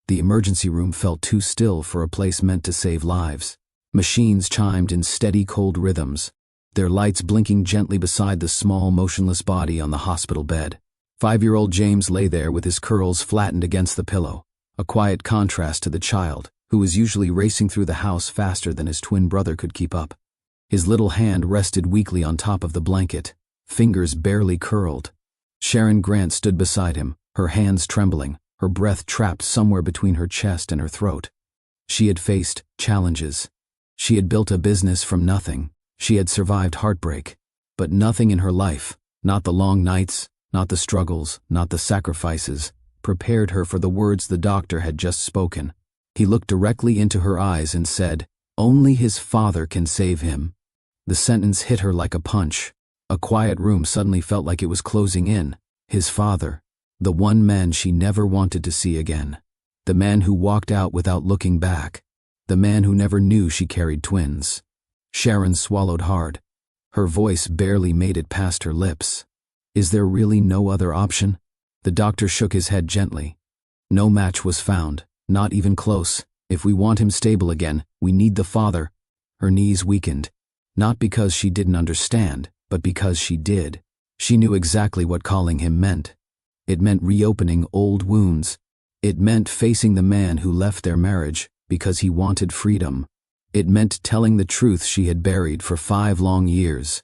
The emergency room felt too still for a place meant to save lives. Machines chimed in steady, cold rhythms, their lights blinking gently beside the small, motionless body on the hospital bed. 5-year-old James lay there with his curls flattened against the pillow, a quiet contrast to the child, who was usually racing through the house faster than his twin brother could keep up. His little hand rested weakly on top of the blanket, fingers barely curled. Sharon Grant stood beside him, her hands trembling, her breath trapped somewhere between her chest and her throat. She had faced challenges. She had built a business from nothing. She had survived heartbreak. But nothing in her life, not the long nights, not the struggles, not the sacrifices, prepared her for the words the doctor had just spoken. He looked directly into her eyes and said, "Only his father can save him." The sentence hit her like a punch. A quiet room suddenly felt like it was closing in. His father, the one man she never wanted to see again. The man who walked out without looking back. The man who never knew she carried twins. Sharon swallowed hard. Her voice barely made it past her lips. Is there really no other option? The doctor shook his head gently. No match was found, not even close. If we want him stable again, we need the father. Her knees weakened. Not because she didn't understand, but because she did. She knew exactly what calling him meant. It meant reopening old wounds. It meant facing the man who left their marriage because he wanted freedom. It meant telling the truth she had buried for 5 long years.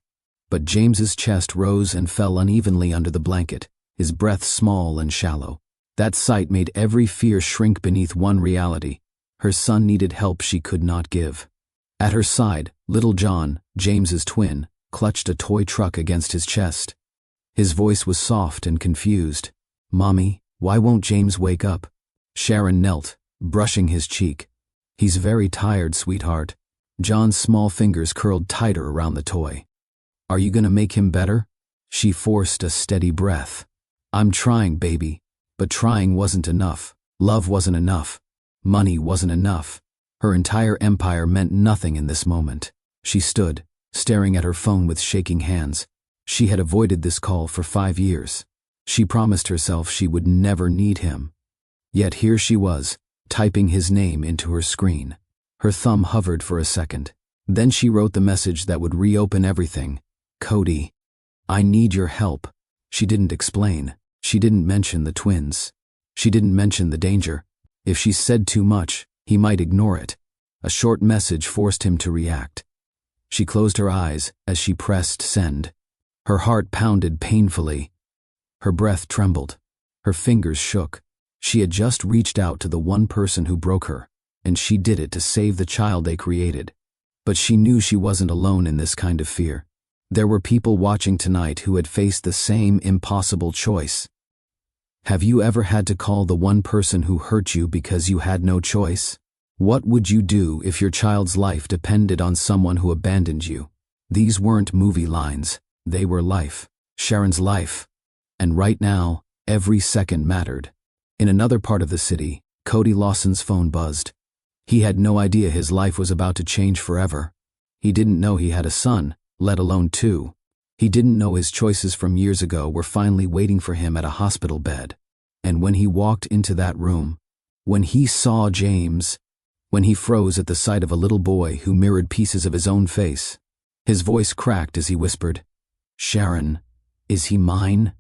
But James's chest rose and fell unevenly under the blanket, his breath small and shallow. That sight made every fear shrink beneath one reality. Her son needed help she could not give. At her side, little John, James's twin, clutched a toy truck against his chest. His voice was soft and confused. "Mommy, why won't James wake up?" Sharon knelt, brushing his cheek. "He's very tired, sweetheart." John's small fingers curled tighter around the toy. "Are you gonna make him better?" She forced a steady breath. "I'm trying, baby." But trying wasn't enough. Love wasn't enough. Money wasn't enough. Her entire empire meant nothing in this moment. She stood, staring at her phone with shaking hands. She had avoided this call for 5 years. She promised herself she would never need him. Yet here she was, typing his name into her screen. Her thumb hovered for a second. Then she wrote the message that would reopen everything. "Cody, I need your help." She didn't explain. She didn't mention the twins. She didn't mention the danger. If she said too much, he might ignore it. A short message forced him to react. She closed her eyes as she pressed send. Her heart pounded painfully. Her breath trembled. Her fingers shook. She had just reached out to the one person who broke her, and she did it to save the child they created. But she knew she wasn't alone in this kind of fear. There were people watching tonight who had faced the same impossible choice. Have you ever had to call the one person who hurt you because you had no choice? What would you do if your child's life depended on someone who abandoned you? These weren't movie lines. They were life. Sharon's life. And right now, every second mattered. In another part of the city, Cody Lawson's phone buzzed. He had no idea his life was about to change forever. He didn't know he had a son, let alone 2. He didn't know his choices from years ago were finally waiting for him at a hospital bed. And when he walked into that room, when he saw James, when he froze at the sight of a little boy who mirrored pieces of his own face, his voice cracked as he whispered, "Sharon, is he mine?"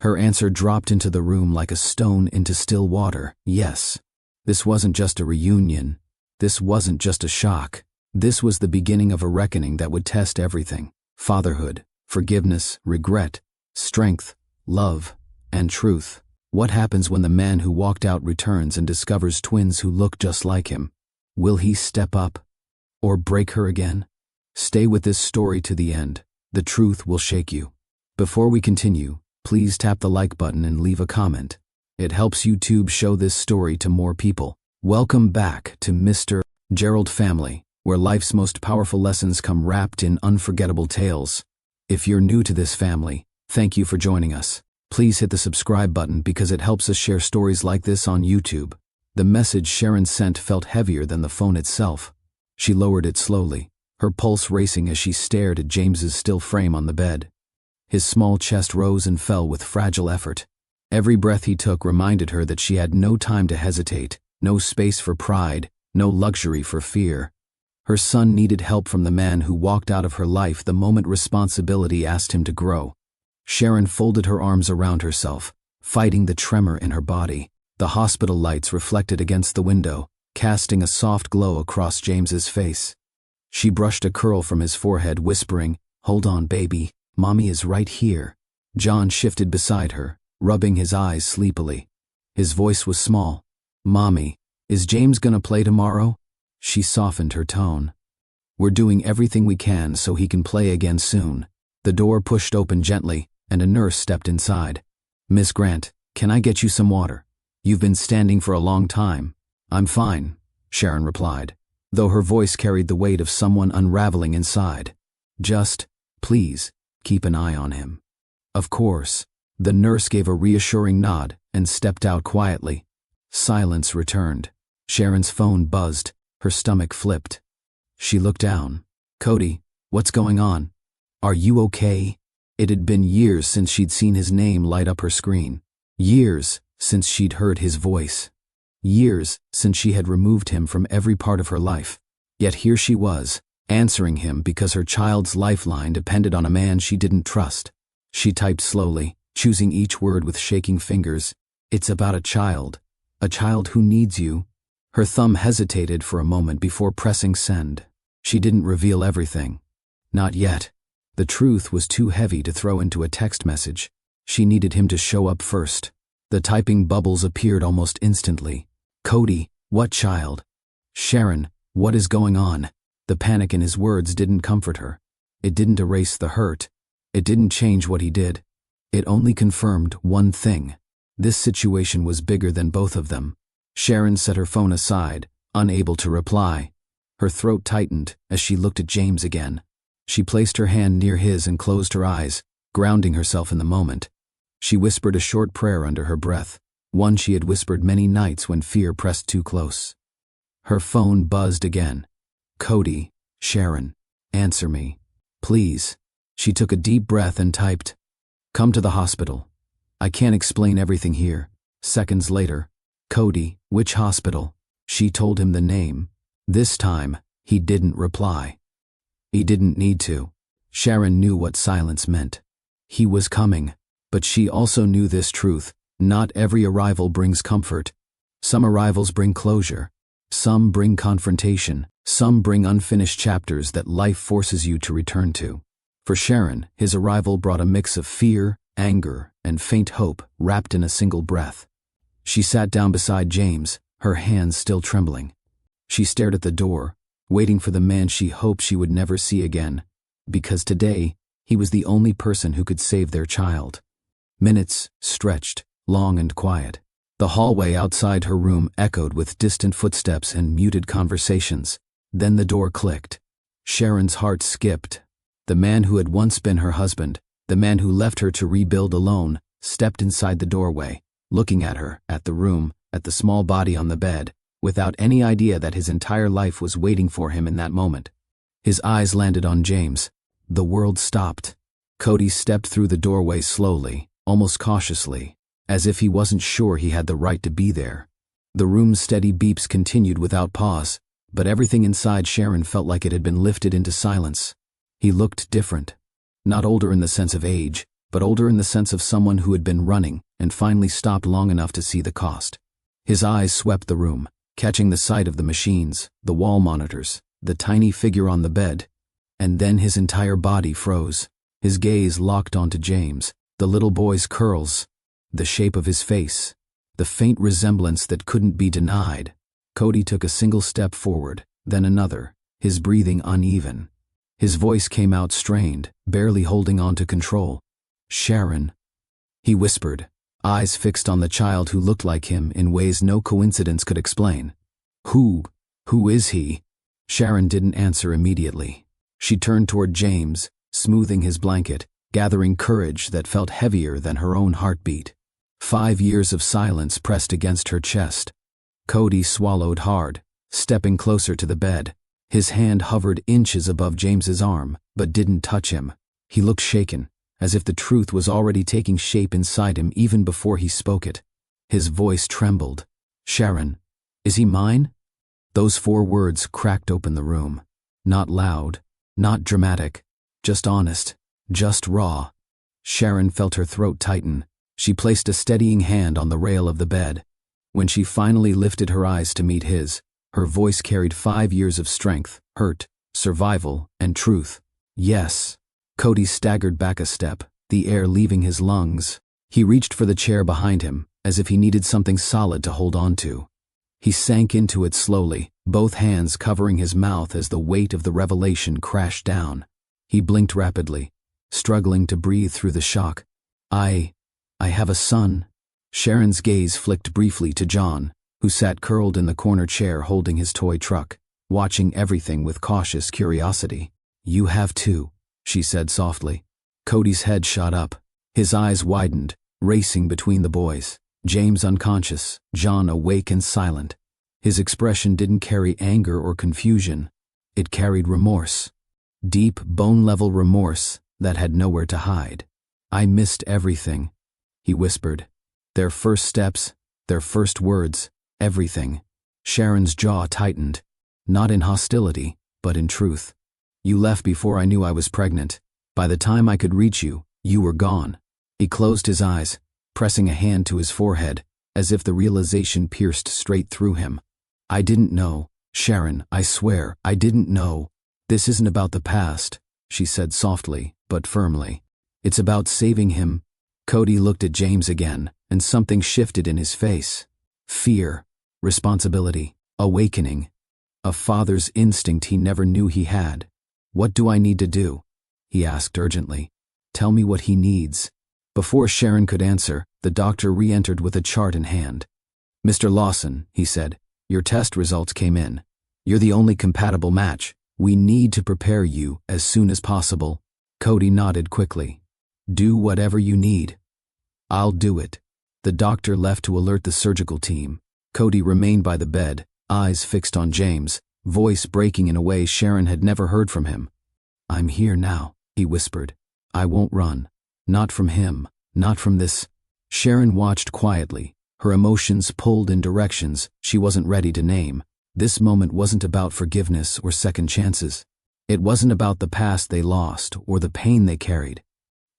Her answer dropped into the room like a stone into still water. Yes. This wasn't just a reunion. This wasn't just a shock. This was the beginning of a reckoning that would test everything. Fatherhood, forgiveness, regret, strength, love, and truth. What happens when the man who walked out returns and discovers twins who look just like him? Will he step up? Or break her again? Stay with this story to the end. The truth will shake you. Before we continue, please tap the like button and leave a comment. It helps YouTube show this story to more people. Welcome back to Mr. Gerald Family, where life's most powerful lessons come wrapped in unforgettable tales. If you're new to this family, thank you for joining us. Please hit the subscribe button because it helps us share stories like this on YouTube. The message Sharon sent felt heavier than the phone itself. She lowered it slowly, her pulse racing as she stared at James's still frame on the bed. His small chest rose and fell with fragile effort. Every breath he took reminded her that she had no time to hesitate, No space for pride, no luxury for fear. Her son needed help from the man who walked out of her life the moment responsibility asked him to grow. Sharon folded her arms around herself, fighting the tremor in her body. The hospital lights reflected against the window, casting a soft glow across James's face. She brushed a curl from his forehead, whispering, "Hold on, baby, Mommy is right here." John shifted beside her, rubbing his eyes sleepily. His voice was small. "Mommy, is James gonna play tomorrow?" She softened her tone. "We're doing everything we can so he can play again soon." The door pushed open gently, and a nurse stepped inside. "Miss Grant, can I get you some water? You've been standing for a long time." "I'm fine," Sharon replied, though her voice carried the weight of someone unraveling inside. "Just, please, keep an eye on him." "Of course." The nurse gave a reassuring nod and stepped out quietly. Silence returned. Sharon's phone buzzed, her stomach flipped. She looked down. "Cody, what's going on? Are you okay?" It had been years since she'd seen his name light up her screen. Years since she'd heard his voice. Years since she had removed him from every part of her life. Yet here she was, answering him because her child's lifeline depended on a man she didn't trust. She typed slowly, choosing each word with shaking fingers. "It's about a child who needs you." Her thumb hesitated for a moment before pressing send. She didn't reveal everything. Not yet. The truth was too heavy to throw into a text message. She needed him to show up first. The typing bubbles appeared almost instantly. "Cody, what child?" "Sharon, what is going on?" The panic in his words didn't comfort her. It didn't erase the hurt. It didn't change what he did. It only confirmed one thing. This situation was bigger than both of them. Sharon set her phone aside, unable to reply. Her throat tightened as she looked at James again. She placed her hand near his and closed her eyes, grounding herself in the moment. She whispered a short prayer under her breath, one she had whispered many nights when fear pressed too close. Her phone buzzed again. "Cody, Sharon, answer me. Please." She took a deep breath and typed, "Come to the hospital. I can't explain everything here." Seconds later, "Cody, which hospital?" She told him the name. This time, he didn't reply. He didn't need to. Sharon knew what silence meant. He was coming, but she also knew this truth. Not every arrival brings comfort. Some arrivals bring closure. Some bring confrontation. Some bring unfinished chapters that life forces you to return to. For Sharon, his arrival brought a mix of fear, anger, and faint hope wrapped in a single breath. She sat down beside James, her hands still trembling. She stared at the door, waiting for the man she hoped she would never see again, because today, he was the only person who could save their child. Minutes stretched, long and quiet. The hallway outside her room echoed with distant footsteps and muted conversations. Then the door clicked. Sharon's heart skipped. The man who had once been her husband, the man who left her to rebuild alone, stepped inside the doorway, looking at her, at the room, at the small body on the bed, without any idea that his entire life was waiting for him in that moment. His eyes landed on James. The world stopped. Cody stepped through the doorway slowly, almost cautiously, as if he wasn't sure he had the right to be there. The room's steady beeps continued without pause, but everything inside Sharon felt like it had been lifted into silence. He looked different. Not older in the sense of age, but older in the sense of someone who had been running and finally stopped long enough to see the cost. His eyes swept the room, catching the sight of the machines, the wall monitors, the tiny figure on the bed, and then his entire body froze. His gaze locked onto James, the little boy's curls, the shape of his face, the faint resemblance that couldn't be denied. Cody took a single step forward, then another, his breathing uneven. His voice came out strained, barely holding on to control. "Sharon," he whispered, eyes fixed on the child who looked like him in ways no coincidence could explain. Who is he?" Sharon didn't answer immediately. She turned toward James, smoothing his blanket, gathering courage that felt heavier than her own heartbeat. 5 years of silence pressed against her chest. Cody swallowed hard, stepping closer to the bed. His hand hovered inches above James's arm, but didn't touch him. He looked shaken, as if the truth was already taking shape inside him even before he spoke it. His voice trembled. "Sharon, Is he mine? Those 4 words cracked open the room. Not loud, not dramatic, just honest, just raw. Sharon felt her throat tighten. She placed a steadying hand on the rail of the bed. When she finally lifted her eyes to meet his, her voice carried 5 years of strength, hurt, survival, and truth. Yes. Cody staggered back a step, the air leaving his lungs. He reached for the chair behind him, as if he needed something solid to hold on to. He sank into it slowly, both hands covering his mouth as the weight of the revelation crashed down. He blinked rapidly, struggling to breathe through the shock. I have a son. Sharon's gaze flicked briefly to John, who sat curled in the corner chair holding his toy truck, watching everything with cautious curiosity. You have too, she said softly. Cody's head shot up. His eyes widened, racing between the boys. James unconscious, John awake and silent. His expression didn't carry anger or confusion. It carried remorse. Deep, bone-level remorse that had nowhere to hide. I missed everything, he whispered. Their first steps, their first words, everything. Sharon's jaw tightened, not in hostility, but in truth. You left before I knew I was pregnant. By the time I could reach you, you were gone. He closed his eyes, pressing a hand to his forehead, as if the realization pierced straight through him. I didn't know, Sharon, I swear, I didn't know. This isn't about the past, she said softly, but firmly. It's about saving him. Cody looked at James again, and something shifted in his face. Fear, responsibility, awakening. A father's instinct he never knew he had. What do I need to do? He asked urgently. Tell me what he needs. Before Sharon could answer, the doctor re-entered with a chart in hand. Mr. Lawson, he said, your test results came in. You're the only compatible match. We need to prepare you as soon as possible. Cody nodded quickly. Do whatever you need. I'll do it. The doctor left to alert the surgical team. Cody remained by the bed, eyes fixed on James, voice breaking in a way Sharon had never heard from him. I'm here now, he whispered. I won't run. Not from him, not from this. Sharon watched quietly, her emotions pulled in directions she wasn't ready to name. This moment wasn't about forgiveness or second chances. It wasn't about the past they lost or the pain they carried.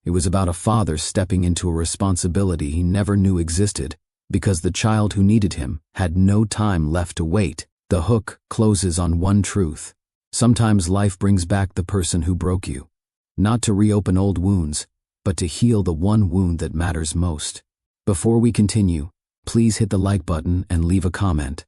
It was about a father stepping into a responsibility he never knew existed, because the child who needed him had no time left to wait. The hook closes on one truth. Sometimes life brings back the person who broke you. Not to reopen old wounds, but to heal the one wound that matters most. Before we continue, please hit the like button and leave a comment.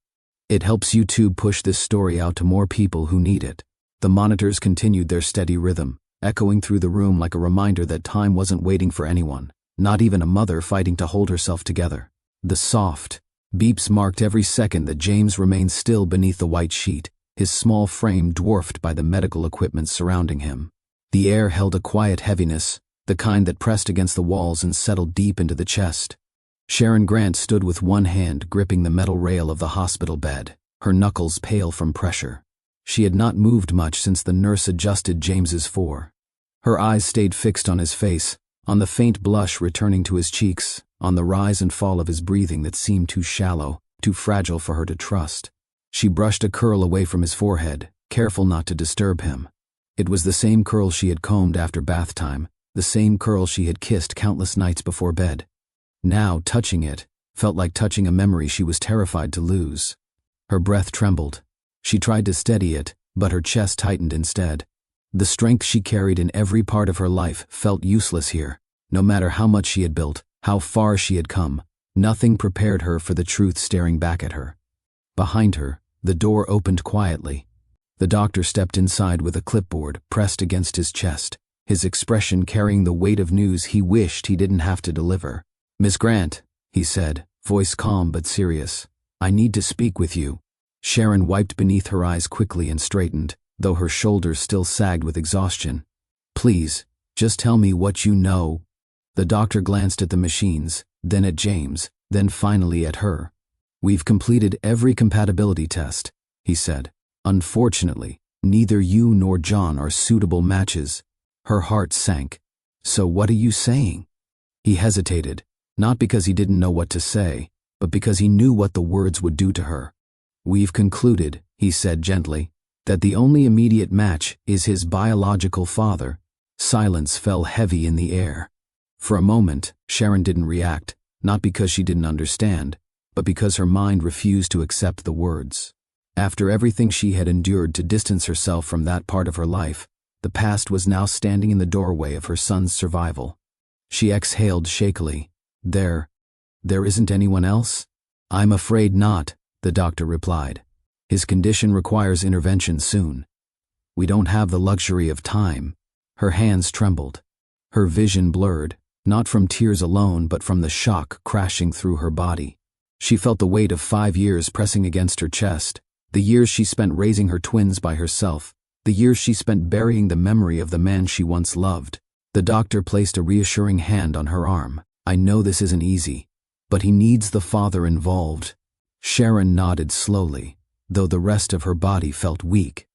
It helps YouTube push this story out to more people who need it. The monitors continued their steady rhythm, echoing through the room like a reminder that time wasn't waiting for anyone, not even a mother fighting to hold herself together. The soft beeps marked every second that James remained still beneath the white sheet, his small frame dwarfed by the medical equipment surrounding him. The air held a quiet heaviness, the kind that pressed against the walls and settled deep into the chest. Sharon Grant stood with one hand gripping the metal rail of the hospital bed, her knuckles pale from pressure. She had not moved much since the nurse adjusted James's fore. Her eyes stayed fixed on his face, on the faint blush returning to his cheeks, on the rise and fall of his breathing that seemed too shallow, too fragile for her to trust. She brushed a curl away from his forehead, careful not to disturb him. It was the same curl she had combed after bath time, the same curl she had kissed countless nights before bed. Now, touching it, felt like touching a memory she was terrified to lose. Her breath trembled. She tried to steady it, but her chest tightened instead. The strength she carried in every part of her life felt useless here. No matter how much she had built, how far she had come, nothing prepared her for the truth staring back at her. Behind her, the door opened quietly. The doctor stepped inside with a clipboard pressed against his chest, his expression carrying the weight of news he wished he didn't have to deliver. Miss Grant, he said, voice calm but serious. I need to speak with you. Sharon wiped beneath her eyes quickly and straightened, though her shoulders still sagged with exhaustion. Please, just tell me what you know. The doctor glanced at the machines, then at James, then finally at her. We've completed every compatibility test, he said. Unfortunately, neither you nor John are suitable matches. Her heart sank. So what are you saying? He hesitated, not because he didn't know what to say, but because he knew what the words would do to her. "We've concluded," he said gently, "that the only immediate match is his biological father." Silence fell heavy in the air. For a moment, Sharon didn't react, not because she didn't understand, but because her mind refused to accept the words. After everything she had endured to distance herself from that part of her life, the past was now standing in the doorway of her son's survival. She exhaled shakily. There isn't anyone else?" "I'm afraid not," the doctor replied. "His condition requires intervention soon. We don't have the luxury of time." Her hands trembled. Her vision blurred, not from tears alone but from the shock crashing through her body. She felt the weight of 5 years pressing against her chest, the years she spent raising her twins by herself, the years she spent burying the memory of the man she once loved. The doctor placed a reassuring hand on her arm. "I know this isn't easy, but he needs the father involved." Sharon nodded slowly, though the rest of her body felt weak.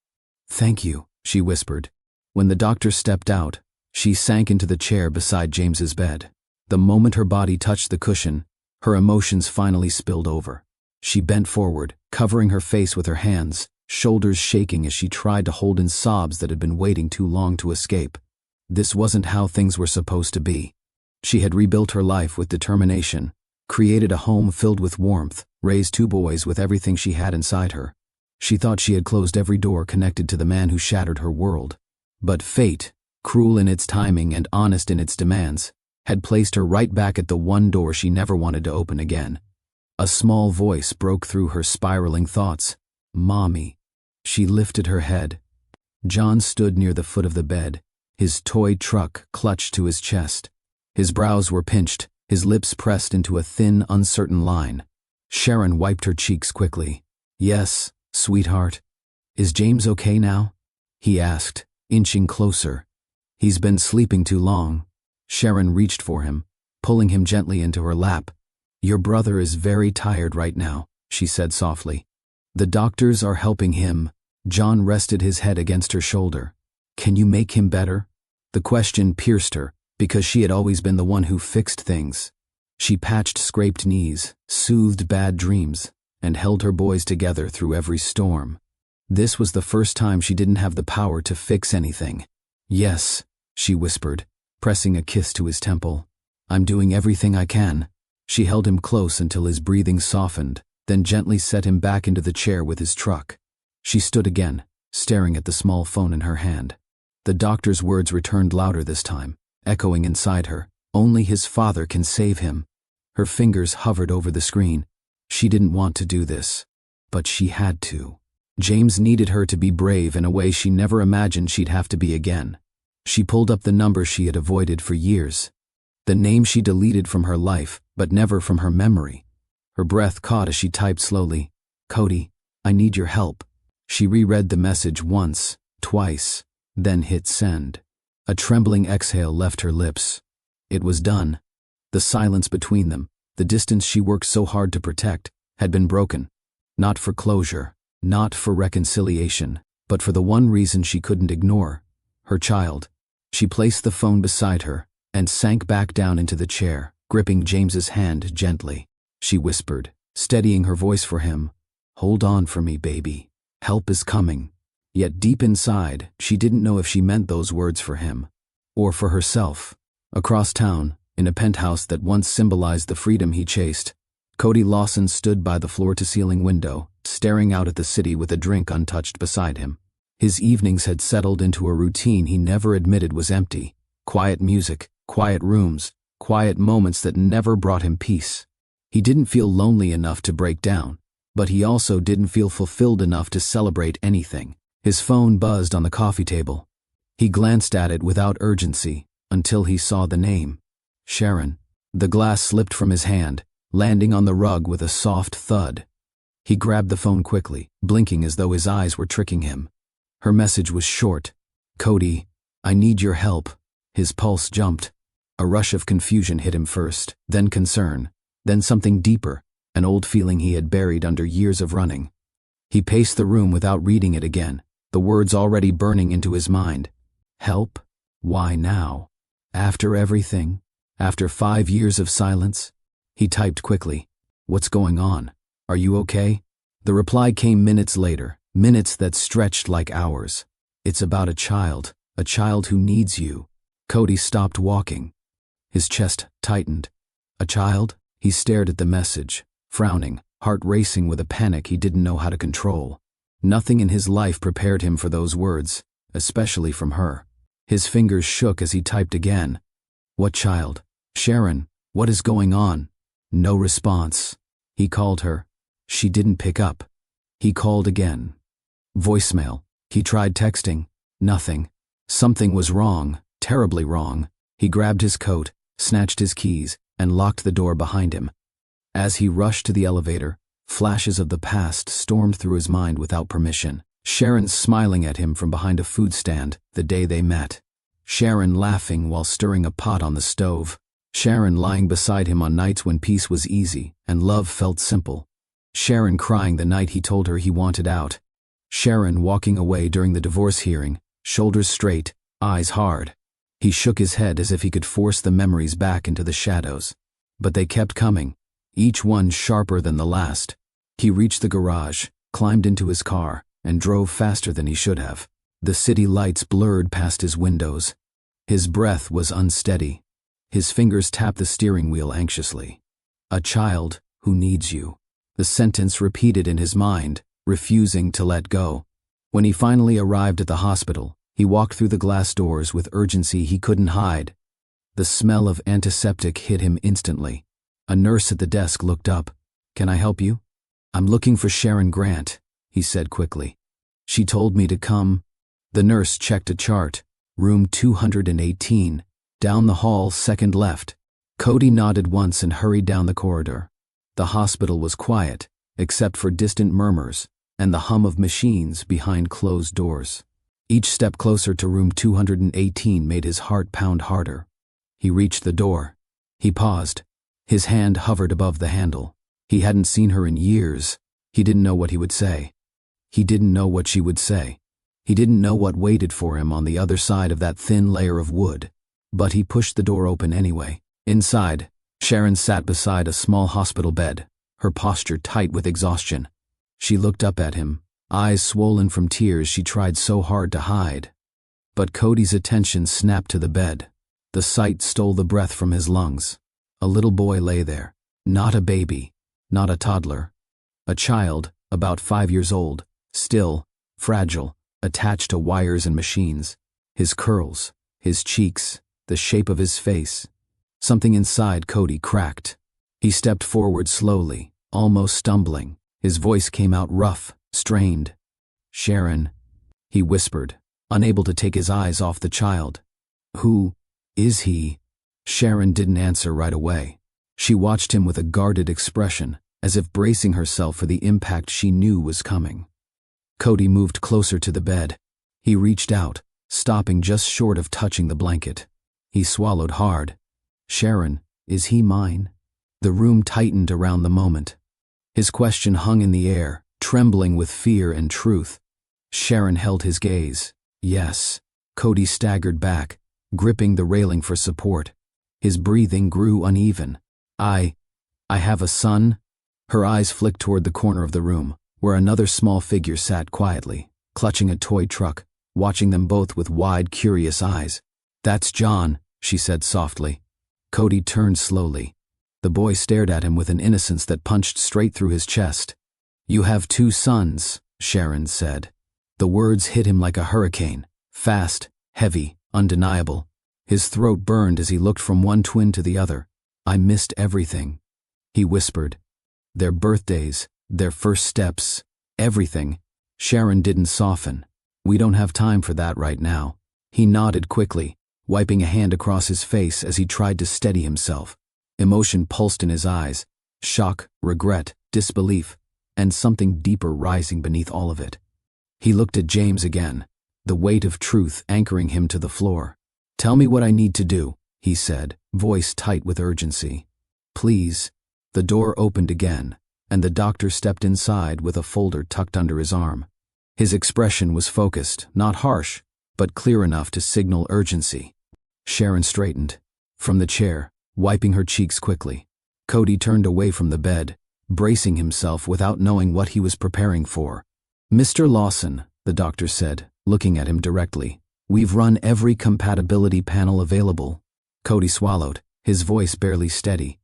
"Thank you," she whispered. When the doctor stepped out, she sank into the chair beside James's bed. The moment her body touched the cushion, her emotions finally spilled over. She bent forward, covering her face with her hands, shoulders shaking as she tried to hold in sobs that had been waiting too long to escape. This wasn't how things were supposed to be. She had rebuilt her life with determination, created a home filled with warmth, raised 2 boys with everything she had inside her. She thought she had closed every door connected to the man who shattered her world. But fate, cruel in its timing and honest in its demands, had placed her right back at the one door she never wanted to open again. A small voice broke through her spiraling thoughts. "Mommy." She lifted her head. John stood near the foot of the bed, his toy truck clutched to his chest. His brows were pinched, his lips pressed into a thin, uncertain line. Sharon wiped her cheeks quickly. "Yes, sweetheart. Is James okay now?" he asked, inching closer. "He's been sleeping too long." Sharon reached for him, pulling him gently into her lap. "Your brother is very tired right now," she said softly. "The doctors are helping him." John rested his head against her shoulder. "Can you make him better?" The question pierced her, because she had always been the one who fixed things. She patched scraped knees, soothed bad dreams, and held her boys together through every storm. This was the first time she didn't have the power to fix anything. "Yes," she whispered, pressing a kiss to his temple. "I'm doing everything I can." She held him close until his breathing softened, then gently set him back into the chair with his truck. She stood again, staring at the small phone in her hand. The doctor's words returned louder this time, echoing inside her. "Only his father can save him." Her fingers hovered over the screen. She didn't want to do this, but she had to. James needed her to be brave in a way she never imagined she'd have to be again. She pulled up the number she had avoided for years, the name she deleted from her life, but never from her memory. Her breath caught as she typed slowly, "Cody, I need your help." She reread the message once, twice, then hit send. A trembling exhale left her lips. It was done. The silence between them, the distance she worked so hard to protect, had been broken. Not for closure, not for reconciliation, but for the one reason she couldn't ignore: her child. She placed the phone beside her and sank back down into the chair, gripping James's hand gently. She whispered, steadying her voice for him, "Hold on for me, baby. Help is coming." Yet deep inside, she didn't know if she meant those words for him, or for herself. Across town, in a penthouse that once symbolized the freedom he chased, Cody Lawson stood by the floor-to-ceiling window, staring out at the city with a drink untouched beside him. His evenings had settled into a routine he never admitted was empty. Quiet music, quiet rooms, quiet moments that never brought him peace. He didn't feel lonely enough to break down, but he also didn't feel fulfilled enough to celebrate anything. His phone buzzed on the coffee table. He glanced at it without urgency until he saw the name. Sharon. The glass slipped from his hand, landing on the rug with a soft thud. He grabbed the phone quickly, blinking as though his eyes were tricking him. Her message was short. "Cody, I need your help." His pulse jumped. A rush of confusion hit him first, then concern, then something deeper, an old feeling he had buried under years of running. He paced the room without reading it again, the words already burning into his mind. Help? Why now? After everything? After 5 years of silence? He typed quickly. "What's going on? Are you okay?" The reply came minutes later, minutes that stretched like hours. It's about a child who needs you. Cody stopped walking. His chest tightened. A child? He stared at the message, frowning, heart racing with a panic he didn't know how to control. Nothing in his life prepared him for those words, especially from her. His fingers shook as he typed again. What child? Sharon, what is going on? No response. He called her. She didn't pick up. He called again. Voicemail. He tried texting. Nothing. Something was wrong, terribly wrong. He grabbed his coat, snatched his keys, and locked the door behind him. As he rushed to the elevator, flashes of the past stormed through his mind without permission. Sharon smiling at him from behind a food stand the day they met. Sharon laughing while stirring a pot on the stove. Sharon lying beside him on nights when peace was easy and love felt simple. Sharon crying the night he told her he wanted out. Sharon walking away during the divorce hearing, shoulders straight, eyes hard. He shook his head as if he could force the memories back into the shadows. But they kept coming, each one sharper than the last. He reached the garage, climbed into his car, and drove faster than he should have. The city lights blurred past his windows. His breath was unsteady. His fingers tapped the steering wheel anxiously. A child who needs you. The sentence repeated in his mind, refusing to let go. When he finally arrived at the hospital, he walked through the glass doors with urgency he couldn't hide. The smell of antiseptic hit him instantly. A nurse at the desk looked up. Can I help you? I'm looking for Sharon Grant, he said quickly. She told me to come. The nurse checked a chart. Room 218. Down the hall, second left. Cody nodded once and hurried down the corridor. The hospital was quiet, except for distant murmurs and the hum of machines behind closed doors. Each step closer to room 218 made his heart pound harder. He reached the door. He paused. His hand hovered above the handle. He hadn't seen her in years. He didn't know what he would say. He didn't know what she would say. He didn't know what waited for him on the other side of that thin layer of wood. But he pushed the door open anyway. Inside, Sharon sat beside a small hospital bed, her posture tight with exhaustion. She looked up at him, eyes swollen from tears she tried so hard to hide. But Cody's attention snapped to the bed. The sight stole the breath from his lungs. A little boy lay there. Not a baby, not a toddler. A child, about 5 years old, still, fragile, attached to wires and machines. His curls, his cheeks, the shape of his face. Something inside Cody cracked. He stepped forward slowly, almost stumbling. His voice came out rough, strained. Sharon, he whispered, unable to take his eyes off the child. Who is he? Sharon didn't answer right away. She watched him with a guarded expression, as if bracing herself for the impact she knew was coming. Cody moved closer to the bed. He reached out, stopping just short of touching the blanket. He swallowed hard. Sharon, is he mine? The room tightened around the moment. His question hung in the air, trembling with fear and truth. Sharon held his gaze. Yes. Cody staggered back, gripping the railing for support. His breathing grew uneven. I have a son? Her eyes flicked toward the corner of the room, where another small figure sat quietly, clutching a toy truck, watching them both with wide, curious eyes. That's John, she said softly. Cody turned slowly. The boy stared at him with an innocence that punched straight through his chest. You have 2 sons, Sharon said. The words hit him like a hurricane, fast, heavy, undeniable. His throat burned as he looked from one twin to the other. I missed everything, he whispered. Their birthdays, their first steps, everything. Sharon didn't soften. We don't have time for that right now. He nodded quickly, wiping a hand across his face as he tried to steady himself. Emotion pulsed in his eyes, shock, regret, disbelief, and something deeper rising beneath all of it. He looked at James again, the weight of truth anchoring him to the floor. Tell me what I need to do, he said, voice tight with urgency. Please. The door opened again, and the doctor stepped inside with a folder tucked under his arm. His expression was focused, not harsh, but clear enough to signal urgency. Sharon straightened from the chair, wiping her cheeks quickly. Cody turned away from the bed, bracing himself without knowing what he was preparing for. "Mr. Lawson," the doctor said, looking at him directly, "we've run every compatibility panel available." Cody swallowed, his voice barely steady.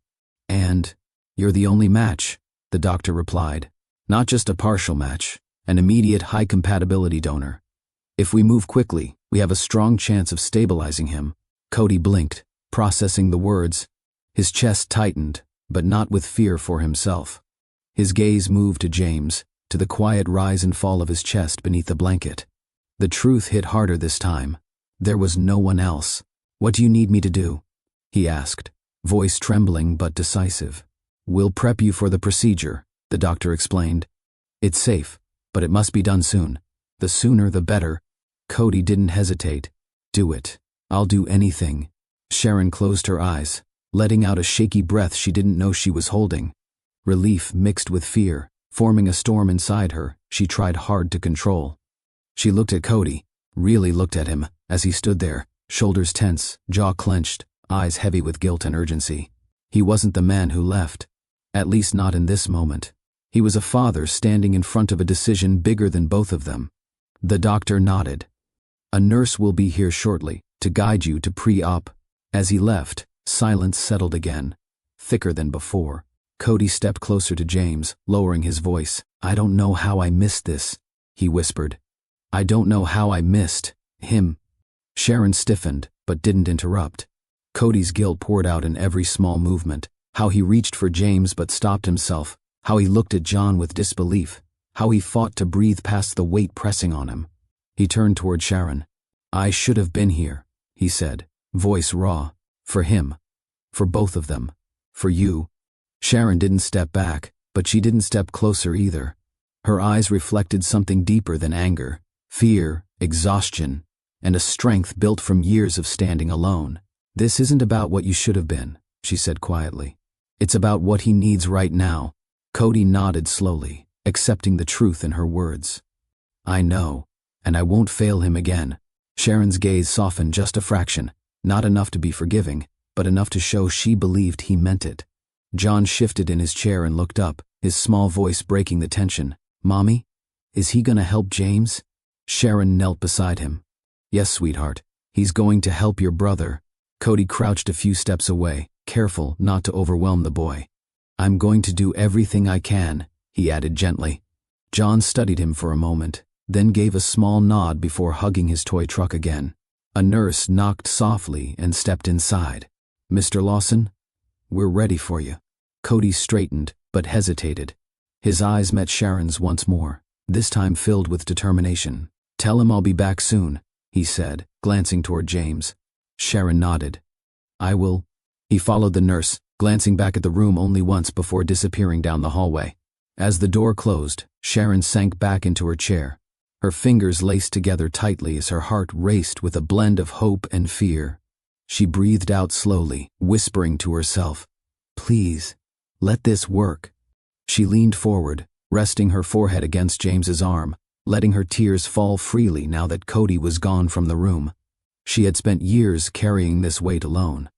"And you're the only match," the doctor replied. "Not just a partial match, an immediate high compatibility donor. If we move quickly, we have a strong chance of stabilizing him." Cody blinked, processing the words. His chest tightened, but not with fear for himself. His gaze moved to James, to the quiet rise and fall of his chest beneath the blanket. The truth hit harder this time. There was no one else. "What do you need me to do?" he asked, voice trembling but decisive. "We'll prep you for the procedure," the doctor explained. "It's safe, but it must be done soon. The sooner the better." Cody didn't hesitate. "Do it. I'll do anything." Sharon closed her eyes, letting out a shaky breath she didn't know she was holding. Relief mixed with fear, forming a storm inside her, she tried hard to control. She looked at Cody, really looked at him, as he stood there, shoulders tense, jaw clenched, eyes heavy with guilt and urgency. He wasn't the man who left. At least not in this moment. He was a father standing in front of a decision bigger than both of them. The doctor nodded. "A nurse will be here shortly, to guide you to pre-op." As he left, silence settled again, thicker than before. Cody stepped closer to James, lowering his voice. "I don't know how I missed this," he whispered. "I don't know how I missed him." Sharon stiffened, but didn't interrupt. Cody's guilt poured out in every small movement, how he reached for James but stopped himself, how he looked at John with disbelief, how he fought to breathe past the weight pressing on him. He turned toward Sharon. "I should have been here," he said, voice raw. "For him. For both of them. For you." Sharon didn't step back, but she didn't step closer either. Her eyes reflected something deeper than anger, fear, exhaustion, and a strength built from years of standing alone. "This isn't about what you should have been," she said quietly. "It's about what he needs right now." Cody nodded slowly, accepting the truth in her words. "I know, and I won't fail him again." Sharon's gaze softened just a fraction, not enough to be forgiving, but enough to show she believed he meant it. John shifted in his chair and looked up, his small voice breaking the tension. "Mommy, is he gonna help James?" Sharon knelt beside him. "Yes, sweetheart, he's going to help your brother." Cody crouched a few steps away, careful not to overwhelm the boy. "I'm going to do everything I can," he added gently. John studied him for a moment, then gave a small nod before hugging his toy truck again. A nurse knocked softly and stepped inside. "Mr. Lawson, we're ready for you." Cody straightened, but hesitated. His eyes met Sharon's once more, this time filled with determination. "Tell him I'll be back soon," he said, glancing toward James. Sharon nodded. "I will." He followed the nurse, glancing back at the room only once before disappearing down the hallway. As the door closed, Sharon sank back into her chair. Her fingers laced together tightly as her heart raced with a blend of hope and fear. She breathed out slowly, whispering to herself, "Please, let this work." She leaned forward, resting her forehead against James's arm, letting her tears fall freely now that Cody was gone from the room. She had spent years carrying this weight alone.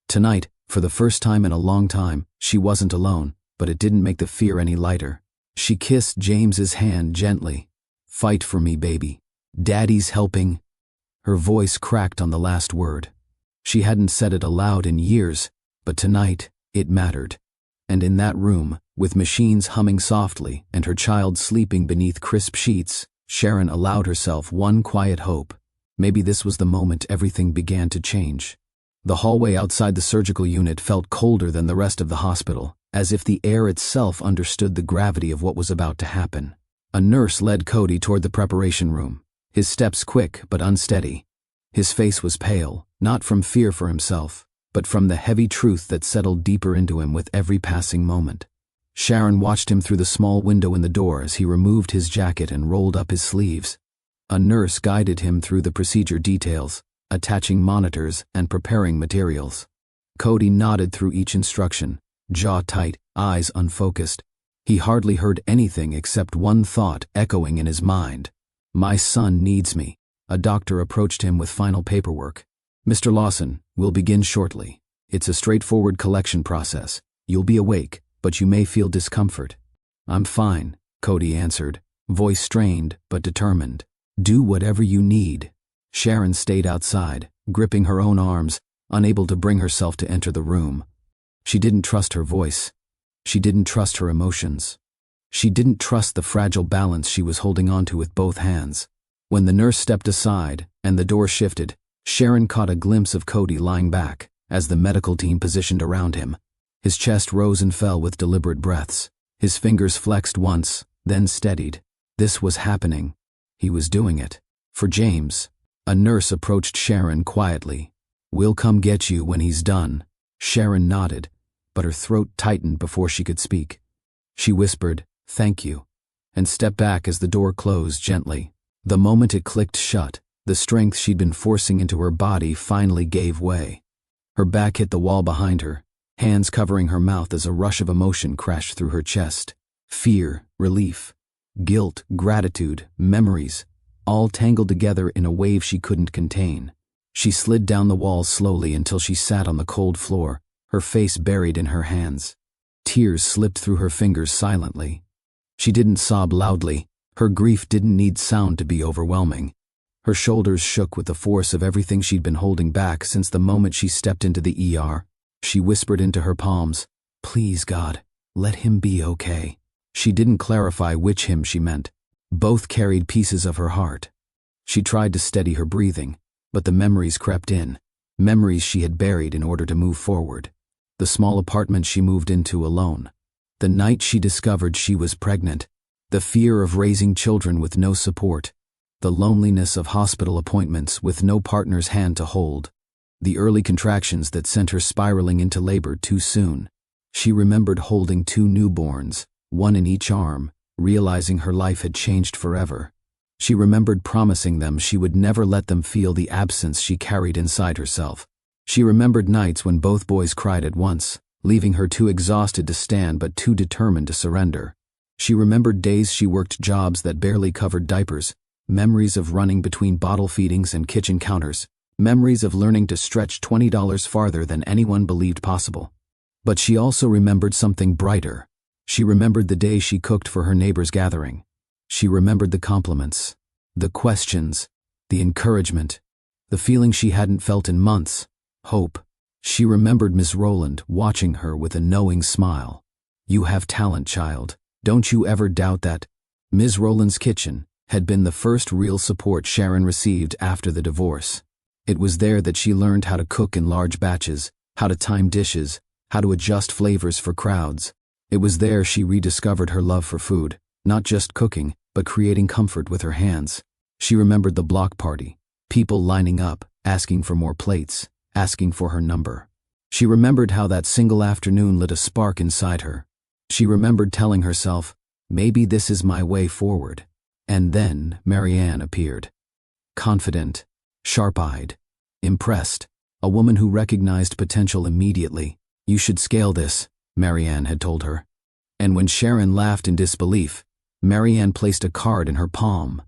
Tonight, for the first time in a long time, she wasn't alone, but it didn't make the fear any lighter. She kissed James's hand gently. "Fight for me, baby. Daddy's helping." Her voice cracked on the last word. She hadn't said it aloud in years, but tonight, it mattered. And in that room, with machines humming softly and her child sleeping beneath crisp sheets, Sharon allowed herself one quiet hope. Maybe this was the moment everything began to change. The hallway outside the surgical unit felt colder than the rest of the hospital, as if the air itself understood the gravity of what was about to happen. A nurse led Cody toward the preparation room, his steps quick but unsteady. His face was pale, not from fear for himself, but from the heavy truth that settled deeper into him with every passing moment. Sharon watched him through the small window in the door as he removed his jacket and rolled up his sleeves. A nurse guided him through the procedure details, attaching monitors and preparing materials. Cody nodded through each instruction, jaw tight, eyes unfocused. He hardly heard anything except one thought echoing in his mind. "My son needs me." A doctor approached him with final paperwork. "Mr. Lawson, we'll begin shortly. It's a straightforward collection process. You'll be awake, but you may feel discomfort." "I'm fine," Cody answered, voice strained but determined. "Do whatever you need." Sharon stayed outside, gripping her own arms, unable to bring herself to enter the room. She didn't trust her voice. She didn't trust her emotions. She didn't trust the fragile balance she was holding onto with both hands. When the nurse stepped aside and the door shifted, Sharon caught a glimpse of Cody lying back as the medical team positioned around him. His chest rose and fell with deliberate breaths. His fingers flexed once, then steadied. This was happening. He was doing it. For James. A nurse approached Sharon quietly. "We'll come get you when he's done." Sharon nodded, but her throat tightened before she could speak. She whispered, "Thank you," and stepped back as the door closed gently. The moment it clicked shut, the strength she'd been forcing into her body finally gave way. Her back hit the wall behind her, hands covering her mouth as a rush of emotion crashed through her chest. Fear, relief, guilt, gratitude, memories, all tangled together in a wave she couldn't contain. She slid down the wall slowly until she sat on the cold floor, her face buried in her hands. Tears slipped through her fingers silently. She didn't sob loudly. Her grief didn't need sound to be overwhelming. Her shoulders shook with the force of everything she'd been holding back since the moment she stepped into the ER. She whispered into her palms, "Please, God, let him be okay." She didn't clarify which him she meant. Both carried pieces of her heart. She tried to steady her breathing, but the memories crept in, memories she had buried in order to move forward. The small apartment she moved into alone. The night she discovered she was pregnant. The fear of raising children with no support. The loneliness of hospital appointments with no partner's hand to hold. The early contractions that sent her spiraling into labor too soon. She remembered holding 2 newborns, one in each arm, realizing her life had changed forever. She remembered promising them she would never let them feel the absence she carried inside herself. She remembered nights when both boys cried at once, leaving her too exhausted to stand but too determined to surrender. She remembered days she worked jobs that barely covered diapers, memories of running between bottle feedings and kitchen counters, memories of learning to stretch $20 farther than anyone believed possible. But she also remembered something brighter. She remembered the day she cooked for her neighbor's gathering. She remembered the compliments, the questions, the encouragement, the feeling she hadn't felt in months, hope. She remembered Miss Rowland watching her with a knowing smile. "You have talent, child. Don't you ever doubt that." Ms. Rowland's kitchen had been the first real support Sharon received after the divorce. It was there that she learned how to cook in large batches, how to time dishes, how to adjust flavors for crowds. It was there she rediscovered her love for food, not just cooking, but creating comfort with her hands. She remembered the block party, people lining up, asking for more plates, asking for her number. She remembered how that single afternoon lit a spark inside her. She remembered telling herself, "Maybe this is my way forward." And then Marianne appeared. Confident, sharp-eyed, impressed, a woman who recognized potential immediately. "You should scale this," Marianne had told her. And when Sharon laughed in disbelief, Marianne placed a card in her palm.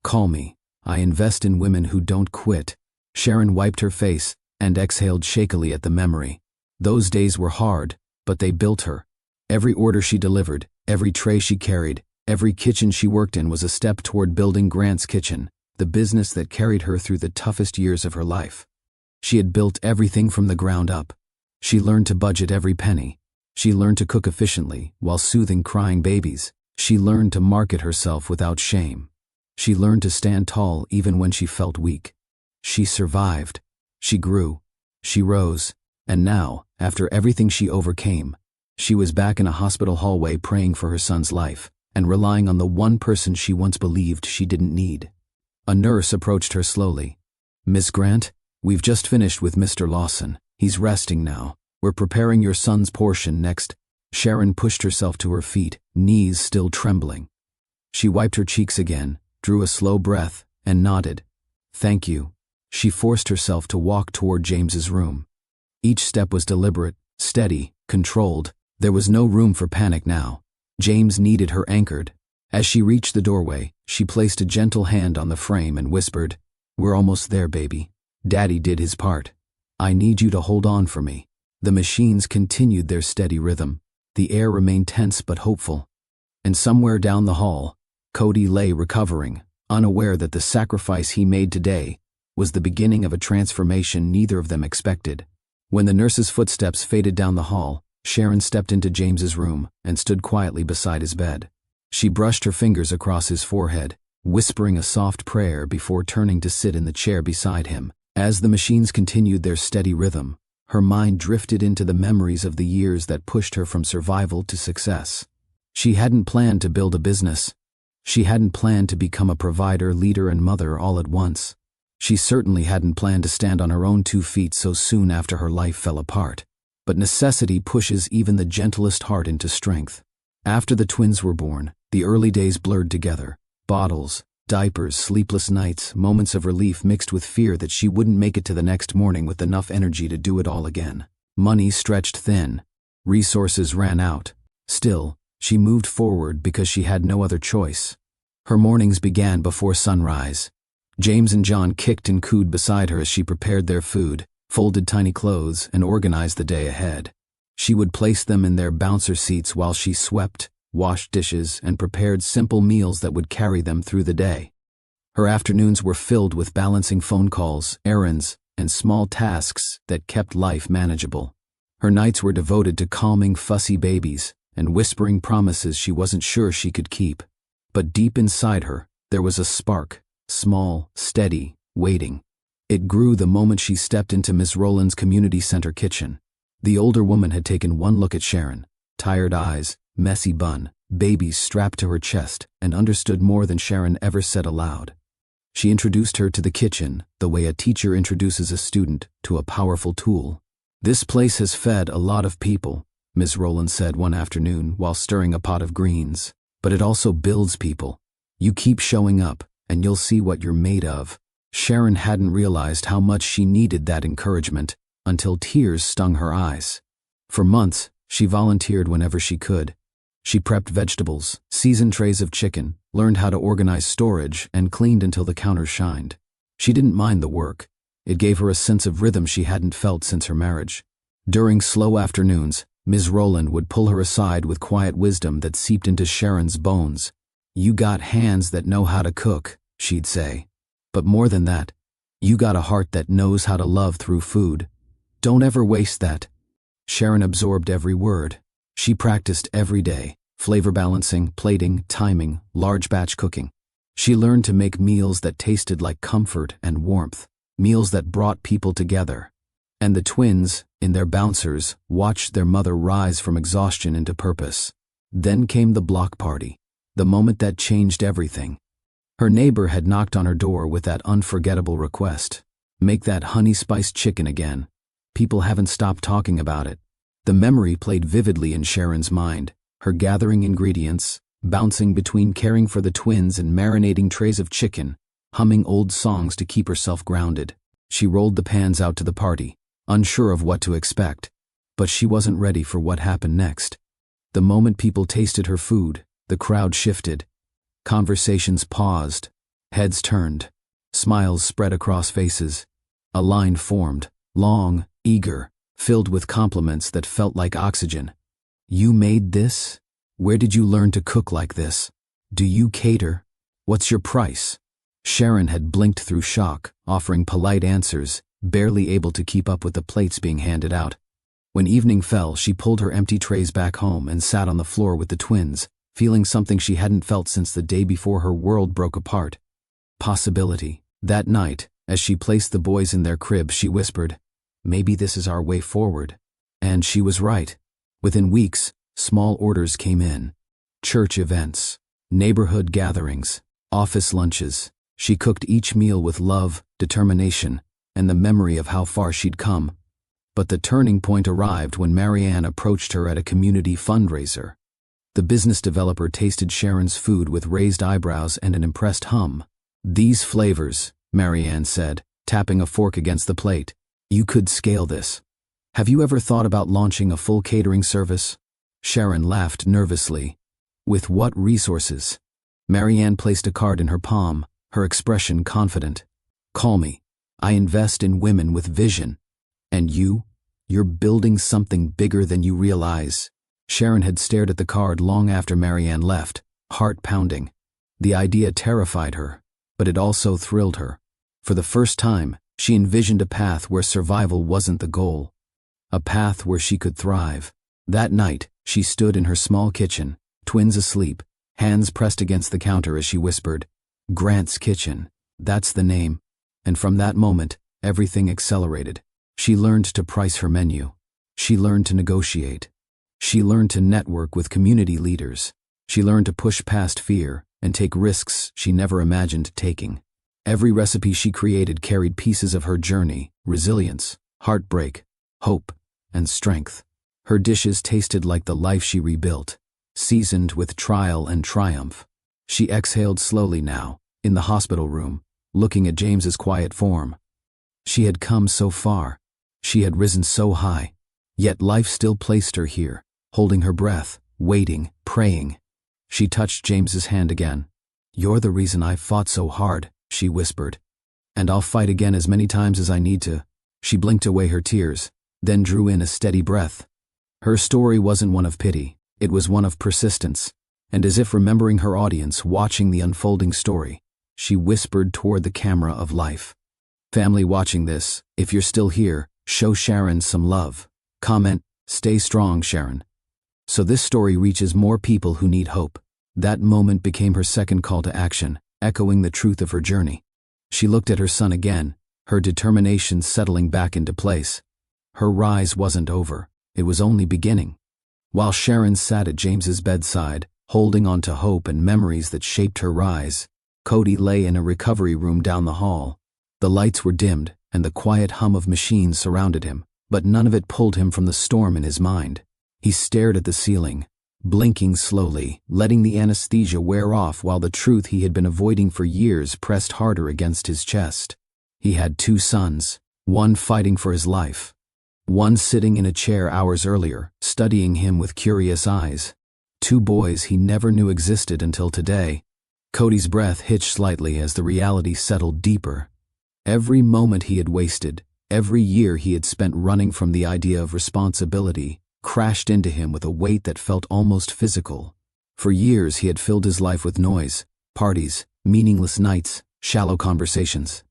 "Call me. I invest in women who don't quit." Sharon wiped her face and exhaled shakily at the memory. Those days were hard, but they built her. Every order she delivered, every tray she carried, every kitchen she worked in was a step toward building Grant's Kitchen, the business that carried her through the toughest years of her life. She had built everything from the ground up. She learned to budget every penny. She learned to cook efficiently while soothing crying babies. She learned to market herself without shame. She learned to stand tall even when she felt weak. She survived. She grew. She rose. And now, after everything she overcame, she was back in a hospital hallway praying for her son's life and relying on the one person she once believed she didn't need. A nurse approached her slowly. "Miss Grant, we've just finished with Mr. Lawson. He's resting now. We're preparing your son's portion next." Sharon pushed herself to her feet, knees still trembling. She wiped her cheeks again, drew a slow breath, and nodded. "Thank you." She forced herself to walk toward James's room. Each step was deliberate, steady, controlled. There was no room for panic now. James needed her anchored. As she reached the doorway, she placed a gentle hand on the frame and whispered, "We're almost there, baby. Daddy did his part. I need you to hold on for me." The machines continued their steady rhythm. The air remained tense but hopeful. And somewhere down the hall, Cody lay recovering, unaware that the sacrifice he made today was the beginning of a transformation neither of them expected. When the nurse's footsteps faded down the hall, Sharon stepped into James's room and stood quietly beside his bed. She brushed her fingers across his forehead, whispering a soft prayer before turning to sit in the chair beside him. As the machines continued their steady rhythm, her mind drifted into the memories of the years that pushed her from survival to success. She hadn't planned to build a business. She hadn't planned to become a provider, leader, and mother all at once. She certainly hadn't planned to stand on her own 2 feet so soon after her life fell apart. But necessity pushes even the gentlest heart into strength. After the twins were born, the early days blurred together. Bottles, diapers, sleepless nights, moments of relief mixed with fear that she wouldn't make it to the next morning with enough energy to do it all again. Money stretched thin. Resources ran out. Still, she moved forward because she had no other choice. Her mornings began before sunrise. James and John kicked and cooed beside her as she prepared their food, folded tiny clothes, and organized the day ahead. She would place them in their bouncer seats while she swept, washed dishes, and prepared simple meals that would carry them through the day. Her afternoons were filled with balancing phone calls, errands, and small tasks that kept life manageable. Her nights were devoted to calming fussy babies and whispering promises she wasn't sure she could keep. But deep inside her, there was a spark, small, steady, waiting. It grew the moment she stepped into Miss Rowland's community center kitchen. The older woman had taken one look at Sharon, tired eyes, messy bun, babies strapped to her chest, and understood more than Sharon ever said aloud. She introduced her to the kitchen the way a teacher introduces a student to a powerful tool. "This place has fed a lot of people," Miss Rowland said one afternoon while stirring a pot of greens. "But it also builds people. You keep showing up, and you'll see what you're made of." Sharon hadn't realized how much she needed that encouragement until tears stung her eyes. For months, she volunteered whenever she could. She prepped vegetables, seasoned trays of chicken, learned how to organize storage, and cleaned until the counters shined. She didn't mind the work. It gave her a sense of rhythm she hadn't felt since her marriage. During slow afternoons, Ms. Rowland would pull her aside with quiet wisdom that seeped into Sharon's bones. "You got hands that know how to cook," she'd say. "But more than that, you got a heart that knows how to love through food. Don't ever waste that." Sharon absorbed every word. She practiced every day, flavor balancing, plating, timing, large batch cooking. She learned to make meals that tasted like comfort and warmth, meals that brought people together. And the twins, in their bouncers, watched their mother rise from exhaustion into purpose. Then came the block party, the moment that changed everything. Her neighbor had knocked on her door with that unforgettable request: "Make that honey-spiced chicken again." People haven't stopped talking about it. The memory played vividly in Sharon's mind, her gathering ingredients, bouncing between caring for the twins and marinating trays of chicken, humming old songs to keep herself grounded. She rolled the pans out to the party, unsure of what to expect, but she wasn't ready for what happened next. The moment people tasted her food, the crowd shifted. Conversations paused, heads turned, smiles spread across faces. A line formed, long, eager, filled with compliments that felt like oxygen. "You made this? Where did you learn to cook like this? Do you cater? What's your price?" Sharon had blinked through shock, offering polite answers, barely able to keep up with the plates being handed out. When evening fell, she pulled her empty trays back home and sat on the floor with the twins, feeling something she hadn't felt since the day before her world broke apart. Possibility. That night, as she placed the boys in their crib, she whispered, "Maybe this is our way forward." And she was right. Within weeks, small orders came in. Church events, neighborhood gatherings, office lunches. She cooked each meal with love, determination, and the memory of how far she'd come. But the turning point arrived when Marianne approached her at a community fundraiser. The business developer tasted Sharon's food with raised eyebrows and an impressed hum. "These flavors," Marianne said, tapping a fork against the plate. "You could scale this. Have you ever thought about launching a full catering service?" Sharon laughed nervously. "With what resources?" Marianne placed a card in her palm, her expression confident. "Call me. I invest in women with vision. And you're building something bigger than you realize." Sharon had stared at the card long after Marianne left, heart pounding. The idea terrified her, but it also thrilled her. For the first time, she envisioned a path where survival wasn't the goal. A path where she could thrive. That night, she stood in her small kitchen, twins asleep, hands pressed against the counter as she whispered, "Grant's Kitchen, that's the name." And from that moment, everything accelerated. She learned to price her menu. She learned to negotiate. She learned to network with community leaders. She learned to push past fear and take risks she never imagined taking. Every recipe she created carried pieces of her journey, resilience, heartbreak, hope, and strength. Her dishes tasted like the life she rebuilt, seasoned with trial and triumph. She exhaled slowly now, in the hospital room, looking at James's quiet form. She had come so far. She had risen so high. Yet life still placed her here, holding her breath, waiting, praying. She touched James's hand again. "You're the reason I've fought so hard," she whispered. "And I'll fight again as many times as I need to." She blinked away her tears, then drew in a steady breath. Her story wasn't one of pity, it was one of persistence. And as if remembering her audience watching the unfolding story, she whispered toward the camera of life. "Family watching this, if you're still here, show Sharon some love. Comment, 'Stay strong, Sharon.'" So this story reaches more people who need hope. That moment became her second call to action, echoing the truth of her journey. She looked at her son again, her determination settling back into place. Her rise wasn't over, it was only beginning. While Sharon sat at James's bedside, holding on to hope and memories that shaped her rise, Cody lay in a recovery room down the hall. The lights were dimmed, and the quiet hum of machines surrounded him, but none of it pulled him from the storm in his mind. He stared at the ceiling, blinking slowly, letting the anesthesia wear off while the truth he had been avoiding for years pressed harder against his chest. He had 2 sons, one fighting for his life, one sitting in a chair hours earlier, studying him with curious eyes. 2 boys he never knew existed until today. Cody's breath hitched slightly as the reality settled deeper. Every moment he had wasted, every year he had spent running from the idea of responsibility, crashed into him with a weight that felt almost physical. For years he had filled his life with noise, parties, meaningless nights, shallow conversations.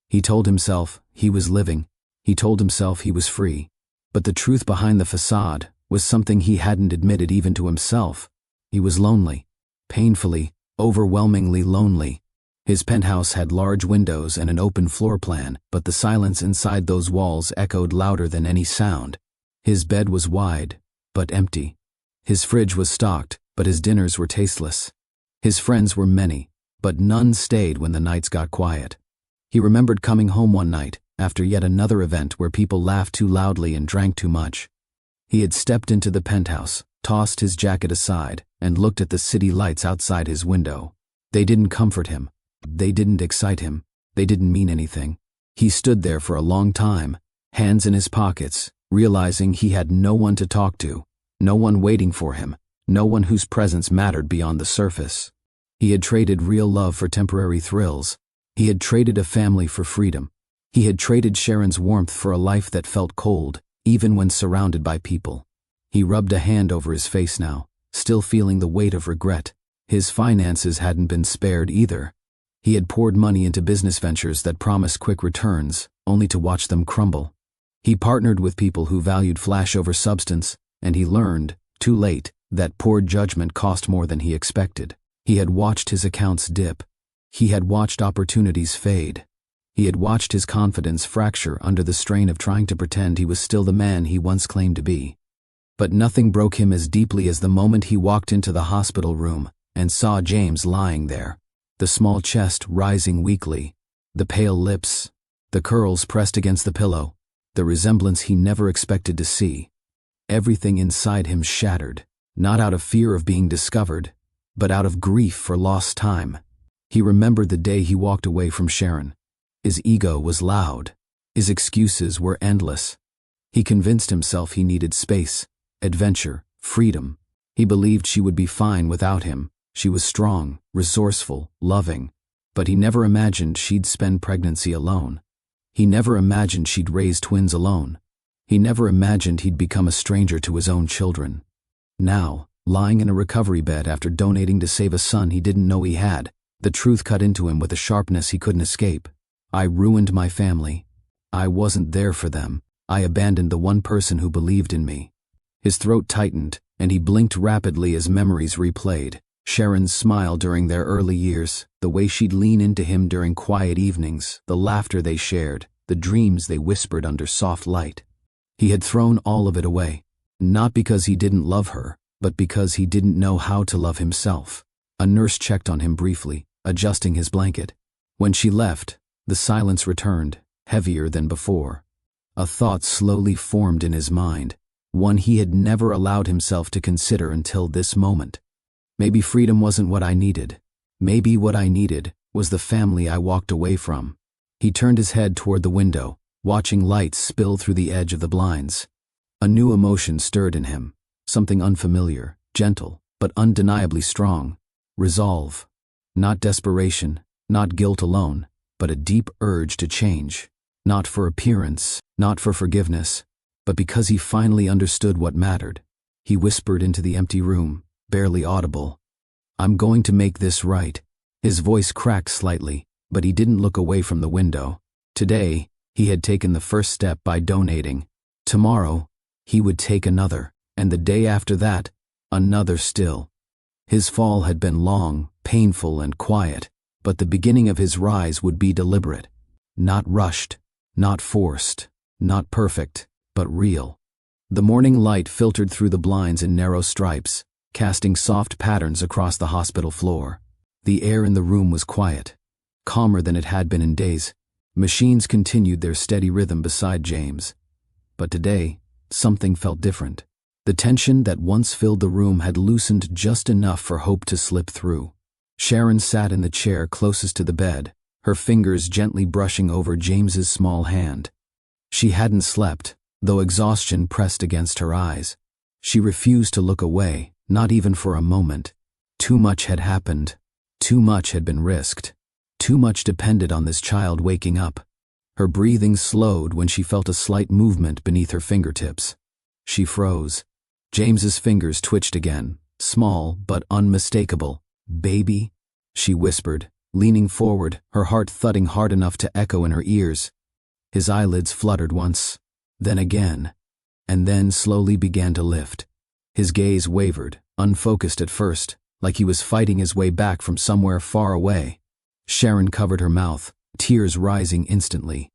He told himself he was living. He told himself he was free. But the truth behind the facade was something he hadn't admitted even to himself. He was lonely. Painfully, overwhelmingly lonely. His penthouse had large windows and an open floor plan, but the silence inside those walls echoed louder than any sound. His bed was wide, but empty. His fridge was stocked, but his dinners were tasteless. His friends were many, but none stayed when the nights got quiet. He remembered coming home one night, after yet another event where people laughed too loudly and drank too much. He had stepped into the penthouse, tossed his jacket aside, and looked at the city lights outside his window. They didn't comfort him. They didn't excite him. They didn't mean anything. He stood there for a long time, hands in his pockets, realizing he had no one to talk to, no one waiting for him, no one whose presence mattered beyond the surface. He had traded real love for temporary thrills. He had traded a family for freedom. He had traded Sharon's warmth for a life that felt cold, even when surrounded by people. He rubbed a hand over his face now, still feeling the weight of regret. His finances hadn't been spared either. He had poured money into business ventures that promised quick returns, only to watch them crumble. He partnered with people who valued flash over substance, and he learned, too late, that poor judgment cost more than he expected. He had watched his accounts dip. He had watched opportunities fade. He had watched his confidence fracture under the strain of trying to pretend he was still the man he once claimed to be. But nothing broke him as deeply as the moment he walked into the hospital room and saw James lying there, the small chest rising weakly, the pale lips, the curls pressed against the pillow, the resemblance he never expected to see. Everything inside him shattered, not out of fear of being discovered, but out of grief for lost time. He remembered the day he walked away from Sharon. His ego was loud. His excuses were endless. He convinced himself he needed space, adventure, freedom. He believed she would be fine without him. She was strong, resourceful, loving. But he never imagined she'd spend pregnancy alone. He never imagined she'd raise twins alone. He never imagined he'd become a stranger to his own children. Now, lying in a recovery bed after donating to save a son he didn't know he had, the truth cut into him with a sharpness he couldn't escape. I ruined my family. I wasn't there for them. I abandoned the one person who believed in me. His throat tightened, and he blinked rapidly as memories replayed. Sharon's smile during their early years, the way she'd lean into him during quiet evenings, the laughter they shared, the dreams they whispered under soft light. He had thrown all of it away, not because he didn't love her, but because he didn't know how to love himself. A nurse checked on him briefly, adjusting his blanket. When she left, the silence returned, heavier than before. A thought slowly formed in his mind, one he had never allowed himself to consider until this moment. Maybe freedom wasn't what I needed. Maybe what I needed was the family I walked away from. He turned his head toward the window, watching lights spill through the edge of the blinds. A new emotion stirred in him, something unfamiliar, gentle, but undeniably strong. Resolve. Not desperation, not guilt alone, but a deep urge to change. Not for appearance, not for forgiveness, but because he finally understood what mattered. He whispered into the empty room, barely audible. "I'm going to make this right." His voice cracked slightly, but he didn't look away from the window. Today, he had taken the first step by donating. Tomorrow, he would take another, and the day after that, another still. His fall had been long, painful, and quiet, but the beginning of his rise would be deliberate. Not rushed, not forced, not perfect, but real. The morning light filtered through the blinds in narrow stripes, casting soft patterns across the hospital floor. The air in the room was quiet, calmer than it had been in days. Machines continued their steady rhythm beside James. But today, something felt different. The tension that once filled the room had loosened just enough for hope to slip through. Sharon sat in the chair closest to the bed, her fingers gently brushing over James's small hand. She hadn't slept, though exhaustion pressed against her eyes. She refused to look away, not even for a moment. Too much had happened. Too much had been risked. Too much depended on this child waking up. Her breathing slowed when she felt a slight movement beneath her fingertips. She froze. James's fingers twitched again, small but unmistakable. "Baby?" she whispered, leaning forward, her heart thudding hard enough to echo in her ears. His eyelids fluttered once, then again, and then slowly began to lift. His gaze wavered, unfocused at first, like he was fighting his way back from somewhere far away. Sharon covered her mouth, tears rising instantly.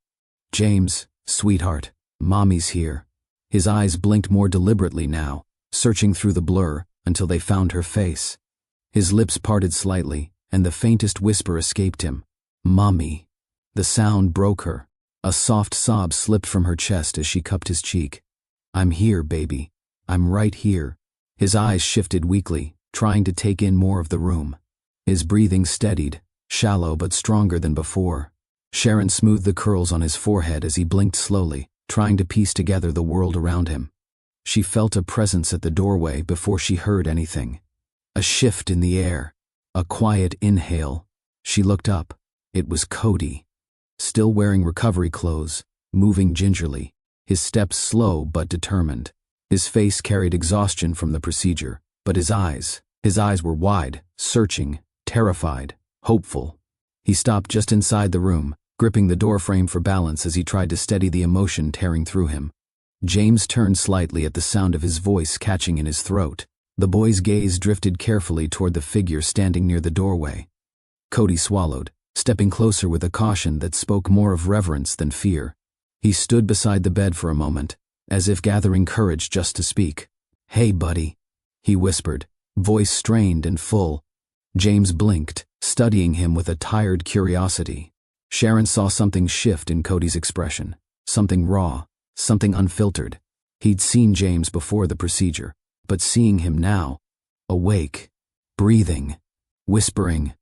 "James, sweetheart, Mommy's here." His eyes blinked more deliberately now, searching through the blur until they found her face. His lips parted slightly, and the faintest whisper escaped him. "Mommy." The sound broke her. A soft sob slipped from her chest as she cupped his cheek. "I'm here, baby. I'm right here." His eyes shifted weakly, trying to take in more of the room. His breathing steadied, shallow but stronger than before. Sharon smoothed the curls on his forehead as he blinked slowly, trying to piece together the world around him. She felt a presence at the doorway before she heard anything. A shift in the air. A quiet inhale. She looked up. It was Cody. Still wearing recovery clothes, moving gingerly, his steps slow but determined. His face carried exhaustion from the procedure, but his eyes were wide, searching, terrified, hopeful. He stopped just inside the room, gripping the doorframe for balance as he tried to steady the emotion tearing through him. James turned slightly at the sound of his voice catching in his throat. The boy's gaze drifted carefully toward the figure standing near the doorway. Cody swallowed, stepping closer with a caution that spoke more of reverence than fear. He stood beside the bed for a moment, as if gathering courage just to speak. "Hey, buddy," he whispered, voice strained and full. James blinked, studying him with a tired curiosity. Sharon saw something shift in Cody's expression, something raw, something unfiltered. He'd seen James before the procedure, but seeing him now, awake, breathing, whispering,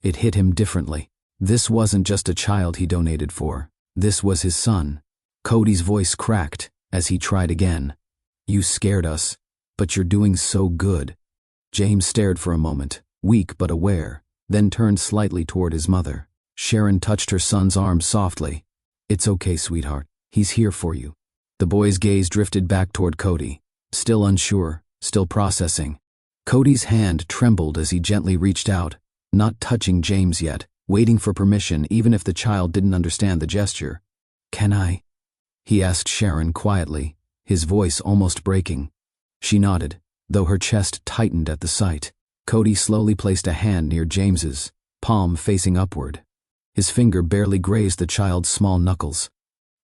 it hit him differently. This wasn't just a child he donated for. This was his son. Cody's voice cracked as he tried again. "You scared us, but you're doing so good." James stared for a moment, weak but aware, then turned slightly toward his mother. Sharon touched her son's arm softly. "It's okay, sweetheart. He's here for you." The boy's gaze drifted back toward Cody. Still unsure, still processing. Cody's hand trembled as he gently reached out, not touching James yet, waiting for permission even if the child didn't understand the gesture. "Can I?" he asked Sharon quietly, his voice almost breaking. She nodded, though her chest tightened at the sight. Cody slowly placed a hand near James's, palm facing upward. His finger barely grazed the child's small knuckles.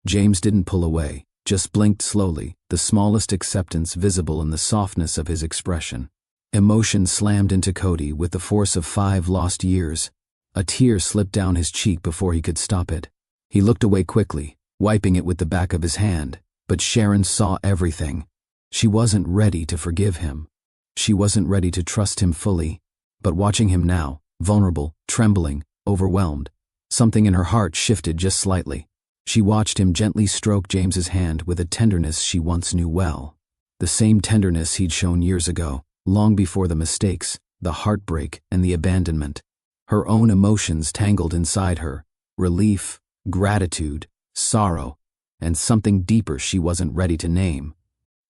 James didn't pull away, just blinked slowly, the smallest acceptance visible in the softness of his expression. Emotion slammed into Cody with the force of 5 lost years. A tear slipped down his cheek before he could stop it. He looked away quickly, wiping it with the back of his hand, but Sharon saw everything. She wasn't ready to forgive him. She wasn't ready to trust him fully. But watching him now, vulnerable, trembling, overwhelmed, something in her heart shifted just slightly. She watched him gently stroke James's hand with a tenderness she once knew well. The same tenderness he'd shown years ago, long before the mistakes, the heartbreak, and the abandonment. Her own emotions tangled inside her, relief, gratitude, sorrow, and something deeper she wasn't ready to name.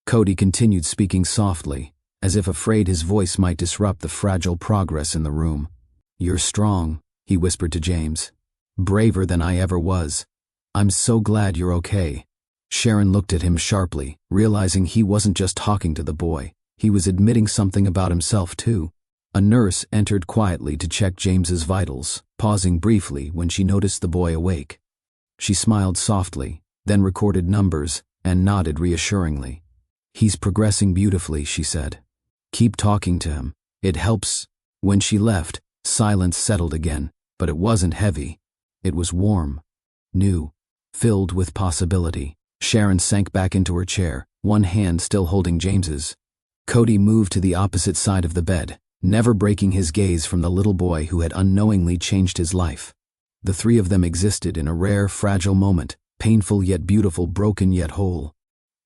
Cody continued speaking softly, as if afraid his voice might disrupt the fragile progress in the room. "You're strong," he whispered to James. "Braver than I ever was. I'm so glad you're okay." Sharon looked at him sharply, realizing he wasn't just talking to the boy. He was admitting something about himself too. A nurse entered quietly to check James's vitals, pausing briefly when she noticed the boy awake. She smiled softly, then recorded numbers, and nodded reassuringly. "He's progressing beautifully," she said. "Keep talking to him. It helps." When she left, silence settled again, but it wasn't heavy. It was warm, new, filled with possibility. Sharon sank back into her chair, one hand still holding James's. Cody moved to the opposite side of the bed, never breaking his gaze from the little boy who had unknowingly changed his life. The three of them existed in a rare, fragile moment, painful yet beautiful, broken yet whole.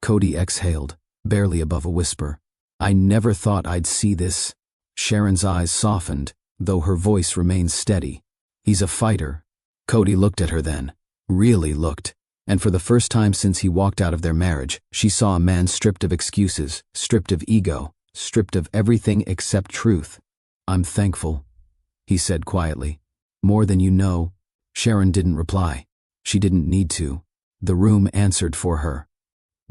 Cody exhaled, barely above a whisper. "I never thought I'd see this." Sharon's eyes softened, though her voice remained steady. "He's a fighter." Cody looked at her then, really looked, and for the first time since he walked out of their marriage, she saw a man stripped of excuses, stripped of ego, stripped of everything except truth. "I'm thankful," he said quietly. "More than you know." Sharon didn't reply. She didn't need to. The room answered for her.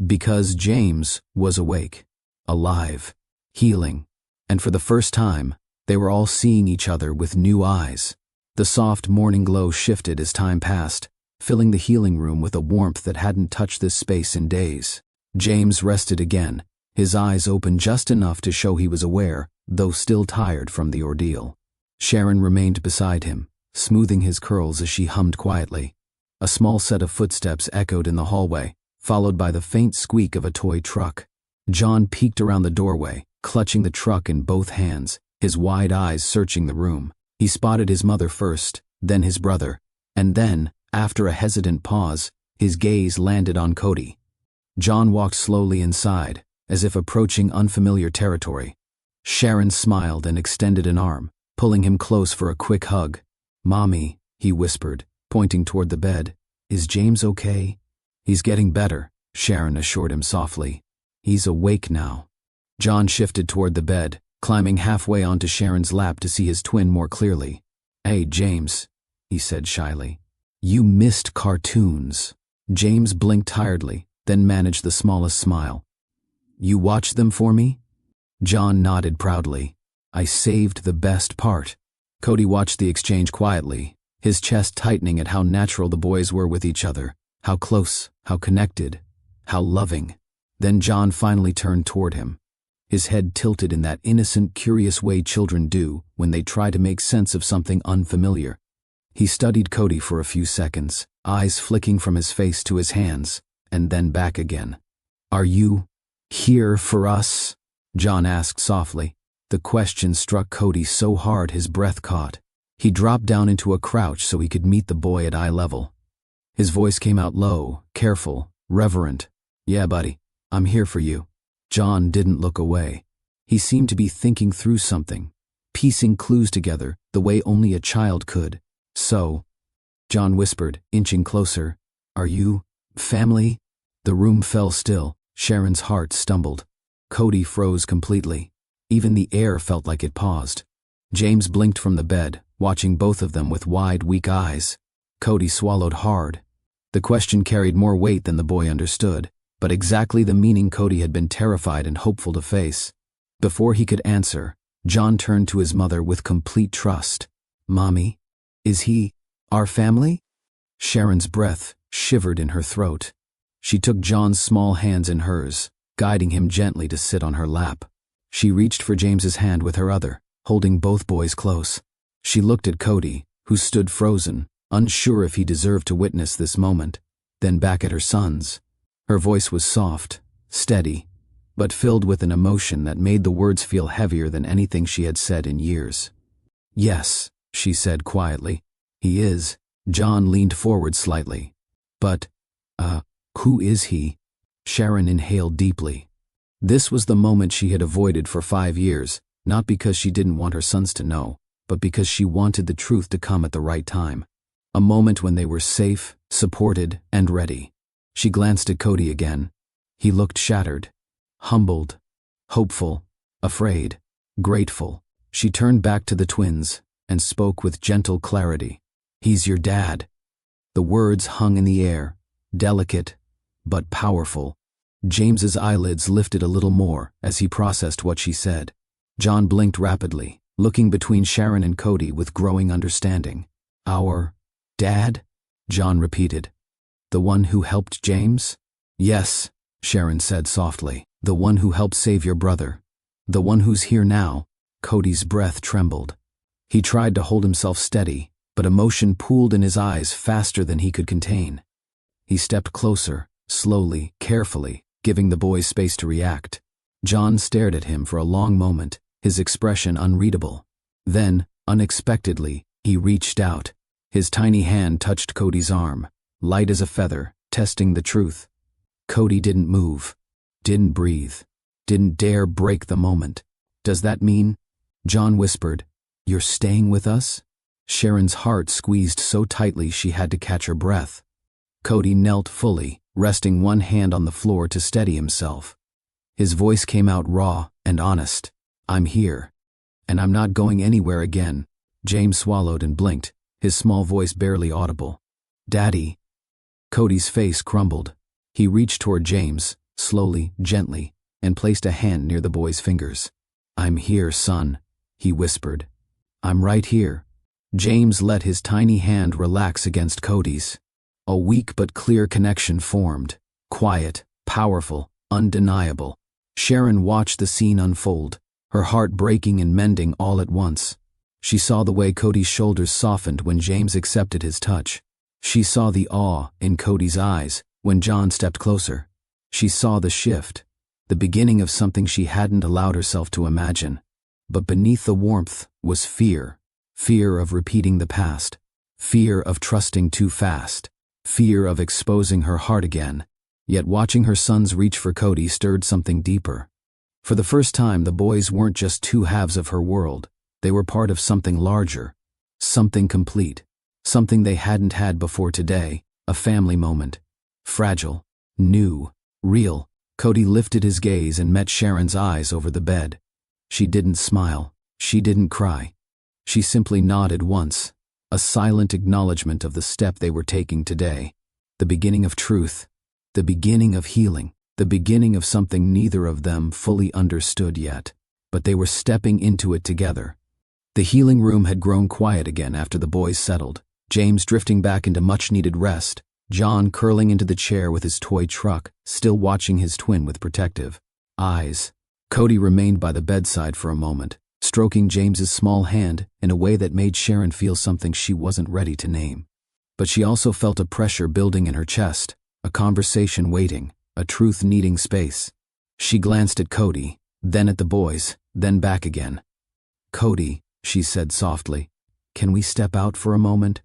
Because James was awake, alive, healing, and for the first time, they were all seeing each other with new eyes. The soft morning glow shifted as time passed, filling the healing room with a warmth that hadn't touched this space in days. James rested again, his eyes open just enough to show he was aware, though still tired from the ordeal. Sharon remained beside him, smoothing his curls as she hummed quietly. A small set of footsteps echoed in the hallway, followed by the faint squeak of a toy truck. John peeked around the doorway, clutching the truck in both hands, his wide eyes searching the room. He spotted his mother first, then his brother, and then, after a hesitant pause, his gaze landed on Cody. John walked slowly inside, as if approaching unfamiliar territory. Sharon smiled and extended an arm, pulling him close for a quick hug. "Mommy," he whispered, pointing toward the bed. "Is James okay?" "He's getting better," Sharon assured him softly. "He's awake now." John shifted toward the bed, climbing halfway onto Sharon's lap to see his twin more clearly. "Hey, James," he said shyly. "You missed cartoons." James blinked tiredly, then managed the smallest smile. "You watched them for me?" John nodded proudly. "I saved the best part." Cody watched the exchange quietly, his chest tightening at how natural the boys were with each other, how close, how connected, how loving. Then John finally turned toward him, his head tilted in that innocent, curious way children do when they try to make sense of something unfamiliar. He studied Cody for a few seconds, eyes flicking from his face to his hands, and then back again. "Are you here for us?" John asked softly. The question struck Cody so hard his breath caught. He dropped down into a crouch so he could meet the boy at eye level. His voice came out low, careful, reverent. "Yeah, buddy, I'm here for you." John didn't look away. He seemed to be thinking through something, piecing clues together the way only a child could. "So," John whispered, inching closer, "are you family?" The room fell still. Sharon's heart stumbled. Cody froze completely. Even the air felt like it paused. James blinked from the bed, watching both of them with wide, weak eyes. Cody swallowed hard. The question carried more weight than the boy understood, but exactly the meaning Cody had been terrified and hopeful to face. Before he could answer, John turned to his mother with complete trust. "Mommy, is he our family?" Sharon's breath shivered in her throat. She took John's small hands in hers, guiding him gently to sit on her lap. She reached for James's hand with her other, holding both boys close. She looked at Cody, who stood frozen, unsure if he deserved to witness this moment, then back at her sons. Her voice was soft, steady, but filled with an emotion that made the words feel heavier than anything she had said in years. "Yes," she said quietly. "He is." John leaned forward slightly. "But, who is he?" Sharon inhaled deeply. This was the moment she had avoided for 5 years, not because she didn't want her sons to know, but because she wanted the truth to come at the right time. A moment when they were safe, supported, and ready. She glanced at Cody again. He looked shattered, humbled, hopeful, afraid, grateful. She turned back to the twins and spoke with gentle clarity. "He's your dad." The words hung in the air, delicate but powerful. James's eyelids lifted a little more as he processed what she said. John blinked rapidly, looking between Sharon and Cody with growing understanding. "Our dad?" John repeated. "The one who helped James?" "Yes," Sharon said softly. "The one who helped save your brother. The one who's here now." Cody's breath trembled. He tried to hold himself steady, but emotion pooled in his eyes faster than he could contain. He stepped closer, slowly, carefully, giving the boys space to react. John stared at him for a long moment, his expression unreadable. Then, unexpectedly, he reached out. His tiny hand touched Cody's arm, light as a feather, testing the truth. Cody didn't move, didn't breathe, didn't dare break the moment. "Does that mean?" John whispered, "You're staying with us?" Sharon's heart squeezed so tightly she had to catch her breath. Cody knelt fully, resting one hand on the floor to steady himself. His voice came out raw and honest. "I'm here, and I'm not going anywhere again." James swallowed and blinked, his small voice barely audible. "Daddy." Cody's face crumbled. He reached toward James, slowly, gently, and placed a hand near the boy's fingers. "I'm here, son," he whispered. "I'm right here." James let his tiny hand relax against Cody's. A weak but clear connection formed, quiet, powerful, undeniable. Sharon watched the scene unfold, her heart breaking and mending all at once. She saw the way Cody's shoulders softened when James accepted his touch. She saw the awe in Cody's eyes when John stepped closer. She saw the shift, the beginning of something she hadn't allowed herself to imagine. But beneath the warmth was fear. Fear of repeating the past. Fear of trusting too fast. Fear of exposing her heart again. Yet watching her sons reach for Cody stirred something deeper. For the first time, the boys weren't just two halves of her world. They were part of something larger. Something complete. Something they hadn't had before today. A family moment. Fragile. New. Real. Cody lifted his gaze and met Sharon's eyes over the bed. She didn't smile. She didn't cry. She simply nodded once. A silent acknowledgement of the step they were taking today. The beginning of truth. The beginning of healing. The beginning of something neither of them fully understood yet. But they were stepping into it together. The healing room had grown quiet again after the boys settled. James drifting back into much-needed rest. John curling into the chair with his toy truck, still watching his twin with protective eyes. Cody remained by the bedside for a moment, stroking James's small hand in a way that made Sharon feel something she wasn't ready to name. But she also felt a pressure building in her chest, a conversation waiting, a truth needing space. She glanced at Cody, then at the boys, then back again. "Cody," she said softly, "can we step out for a moment?"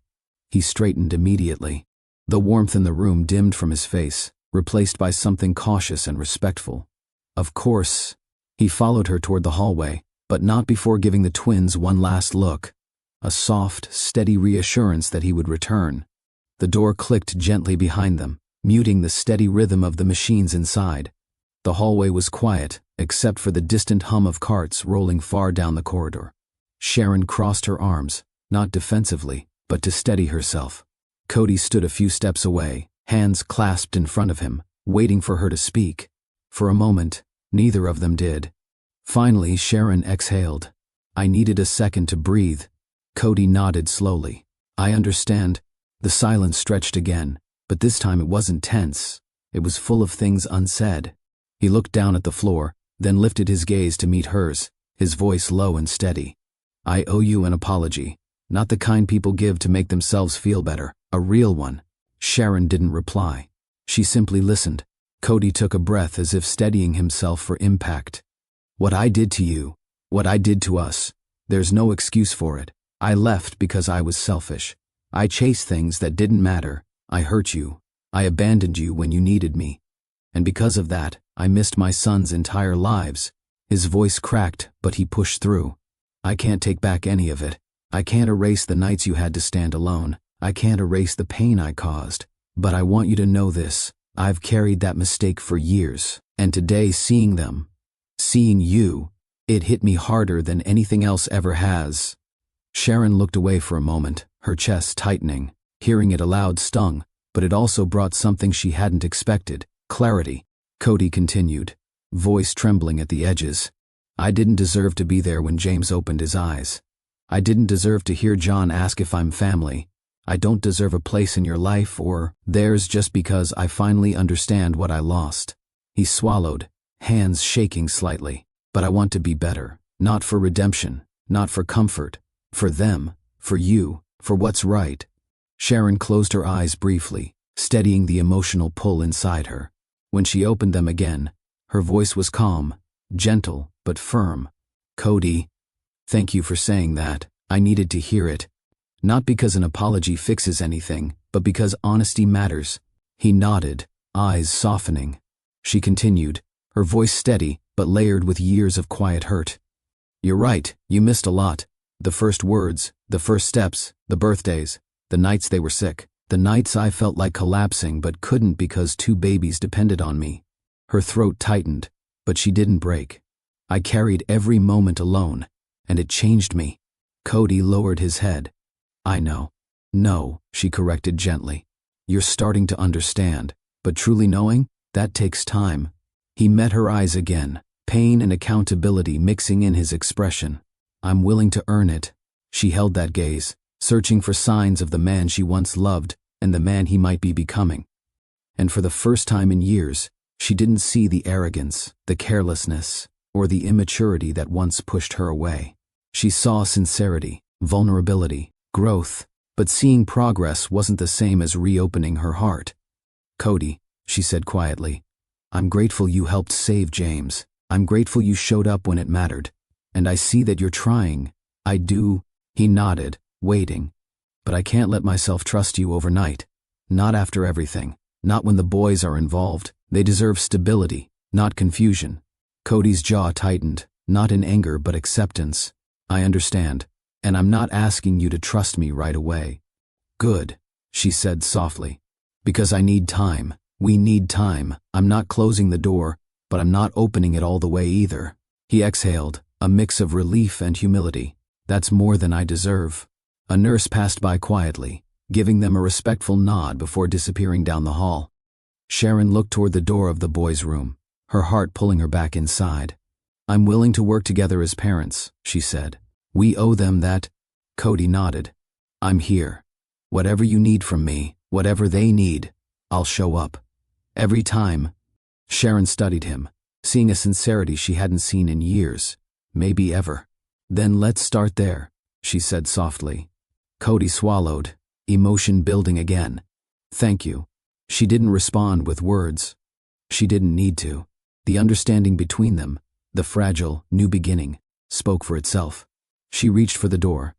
He straightened immediately. The warmth in the room dimmed from his face, replaced by something cautious and respectful. "Of course." He followed her toward the hallway, but not before giving the twins one last look. A soft, steady reassurance that he would return. The door clicked gently behind them, muting the steady rhythm of the machines inside. The hallway was quiet, except for the distant hum of carts rolling far down the corridor. Sharon crossed her arms, not defensively, but to steady herself. Cody stood a few steps away, hands clasped in front of him, waiting for her to speak. For a moment, neither of them did. Finally, Sharon exhaled. I needed a second to breathe. Cody nodded slowly. I understand. The silence stretched again, but this time it wasn't tense. It was full of things unsaid. He looked down at the floor, then lifted his gaze to meet hers, his voice low and steady. I owe you an apology. Not the kind people give to make themselves feel better, a real one. Sharon didn't reply. She simply listened. Cody took a breath as if steadying himself for impact. What I did to you, what I did to us, there's no excuse for it. I left because I was selfish. I chased things that didn't matter. I hurt you. I abandoned you when you needed me. And because of that, I missed my son's entire lives. His voice cracked, but he pushed through. I can't take back any of it. I can't erase the nights you had to stand alone. I can't erase the pain I caused. But I want you to know this. I've carried that mistake for years. And today, seeing you, it hit me harder than anything else ever has. Sharon looked away for a moment, her chest tightening. Hearing it aloud stung, but it also brought something she hadn't expected, clarity. Cody continued, voice trembling at the edges. I didn't deserve to be there when James opened his eyes. I didn't deserve to hear John ask if I'm family. I don't deserve a place in your life or theirs just because I finally understand what I lost. He swallowed, hands shaking slightly. But I want to be better, not for redemption, not for comfort, for them, for you, for what's right. Sharon closed her eyes briefly, steadying the emotional pull inside her. When she opened them again, her voice was calm, gentle, but firm. Cody, thank you for saying that. I needed to hear it. Not because an apology fixes anything, but because honesty matters. He nodded, eyes softening. She continued, her voice steady, but layered with years of quiet hurt. You're right, you missed a lot. The first words, the first steps, the birthdays, the nights they were sick, the nights I felt like collapsing but couldn't because 2 babies depended on me. Her throat tightened, but she didn't break. I carried every moment alone, and it changed me. Cody lowered his head. I know. No, she corrected gently. You're starting to understand, but truly knowing, that takes time. He met her eyes again, pain and accountability mixing in his expression. I'm willing to earn it. She held that gaze, searching for signs of the man she once loved and the man he might be becoming. And for the first time in years, she didn't see the arrogance, the carelessness, or the immaturity that once pushed her away. She saw sincerity, vulnerability, growth, but seeing progress wasn't the same as reopening her heart. Cody, she said quietly, I'm grateful you helped save James. I'm grateful you showed up when it mattered. And I see that you're trying. I do. He nodded, waiting. But I can't let myself trust you overnight. Not after everything. Not when the boys are involved. They deserve stability, not confusion. Cody's jaw tightened, not in anger but acceptance. I understand, and I'm not asking you to trust me right away. Good, she said softly. Because I need time. We need time. I'm not closing the door, but I'm not opening it all the way either. He exhaled, a mix of relief and humility. That's more than I deserve. A nurse passed by quietly, giving them a respectful nod before disappearing down the hall. Sharon looked toward the door of the boys' room, her heart pulling her back inside. I'm willing to work together as parents, she said. We owe them that. Cody nodded. I'm here. Whatever you need from me, whatever they need, I'll show up. Every time. Sharon studied him, seeing a sincerity she hadn't seen in years, maybe ever. Then let's start there, she said softly. Cody swallowed, emotion building again. Thank you. She didn't respond with words. She didn't need to. The understanding between them, the fragile, new beginning, spoke for itself. She reached for the door,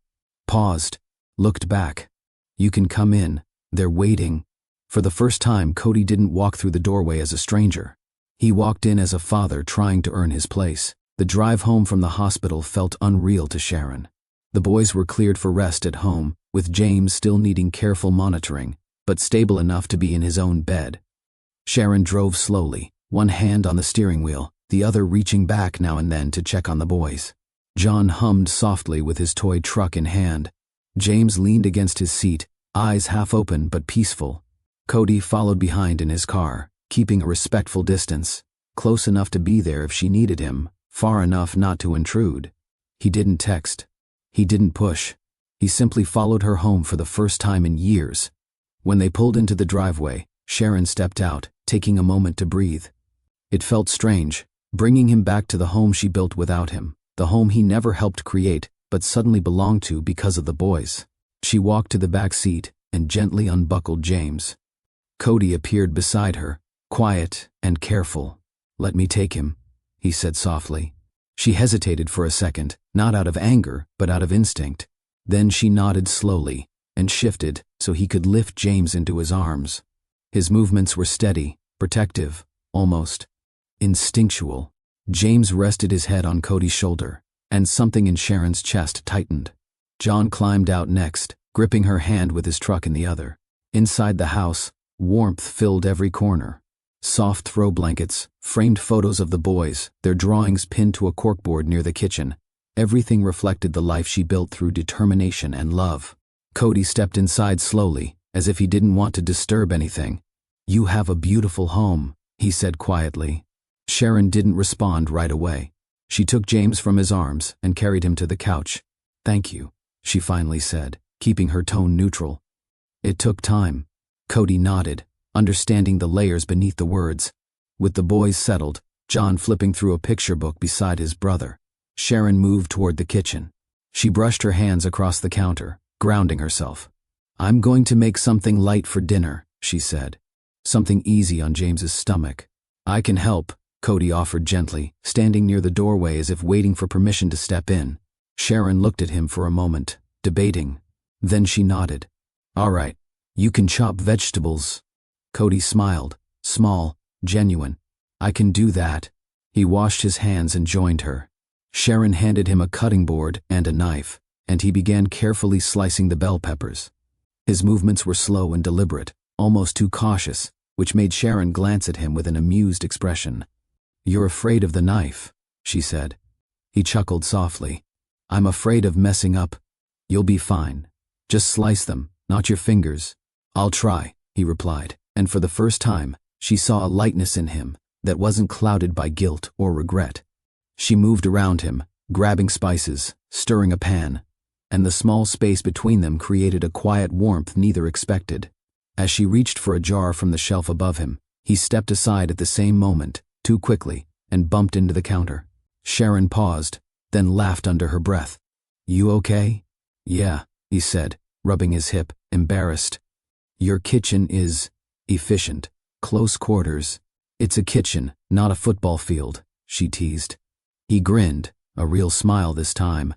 paused, looked back. You can come in, they're waiting. For the first time, Cody didn't walk through the doorway as a stranger. He walked in as a father trying to earn his place. The drive home from the hospital felt unreal to Sharon. The boys were cleared for rest at home, with James still needing careful monitoring, but stable enough to be in his own bed. Sharon drove slowly, one hand on the steering wheel, the other reaching back now and then to check on the boys. John hummed softly with his toy truck in hand. James leaned against his seat, eyes half open but peaceful. Cody followed behind in his car, keeping a respectful distance, close enough to be there if she needed him, far enough not to intrude. He didn't text. He didn't push. He simply followed her home for the first time in years. When they pulled into the driveway, Sharon stepped out, taking a moment to breathe. It felt strange, bringing him back to the home she built without him, the home he never helped create but suddenly belonged to because of the boys. She walked to the back seat and gently unbuckled James. Cody appeared beside her, quiet and careful. "Let me take him," he said softly. She hesitated for a second, not out of anger, but out of instinct. Then she nodded slowly and shifted so he could lift James into his arms. His movements were steady, protective, almost instinctual. James rested his head on Cody's shoulder, and something in Sharon's chest tightened. John climbed out next, gripping her hand with his truck in the other. Inside the house, warmth filled every corner. Soft throw blankets, framed photos of the boys, their drawings pinned to a corkboard near the kitchen. Everything reflected the life she built through determination and love. Cody stepped inside slowly, as if he didn't want to disturb anything. "You have a beautiful home," he said quietly. Sharon didn't respond right away. She took James from his arms and carried him to the couch. "Thank you," she finally said, keeping her tone neutral. "It took time." Cody nodded, understanding the layers beneath the words. With the boys settled, John flipping through a picture book beside his brother, Sharon moved toward the kitchen. She brushed her hands across the counter, grounding herself. "I'm going to make something light for dinner," she said. "Something easy on James's stomach." "I can help," Cody offered gently, standing near the doorway as if waiting for permission to step in. Sharon looked at him for a moment, debating. Then she nodded. "All right, you can chop vegetables." Cody smiled, small, genuine. "I can do that." He washed his hands and joined her. Sharon handed him a cutting board and a knife, and he began carefully slicing the bell peppers. His movements were slow and deliberate, almost too cautious, which made Sharon glance at him with an amused expression. "You're afraid of the knife," she said. He chuckled softly. "I'm afraid of messing up." "You'll be fine. Just slice them, not your fingers." "I'll try," he replied, and for the first time, she saw a lightness in him that wasn't clouded by guilt or regret. She moved around him, grabbing spices, stirring a pan, and the small space between them created a quiet warmth neither expected. As she reached for a jar from the shelf above him, he stepped aside at the same moment, too quickly, and bumped into the counter. Sharon paused, then laughed under her breath. "You okay?" "Yeah," he said, rubbing his hip, embarrassed. "Your kitchen is efficient. Close quarters." "It's a kitchen, not a football field," she teased. He grinned, a real smile this time.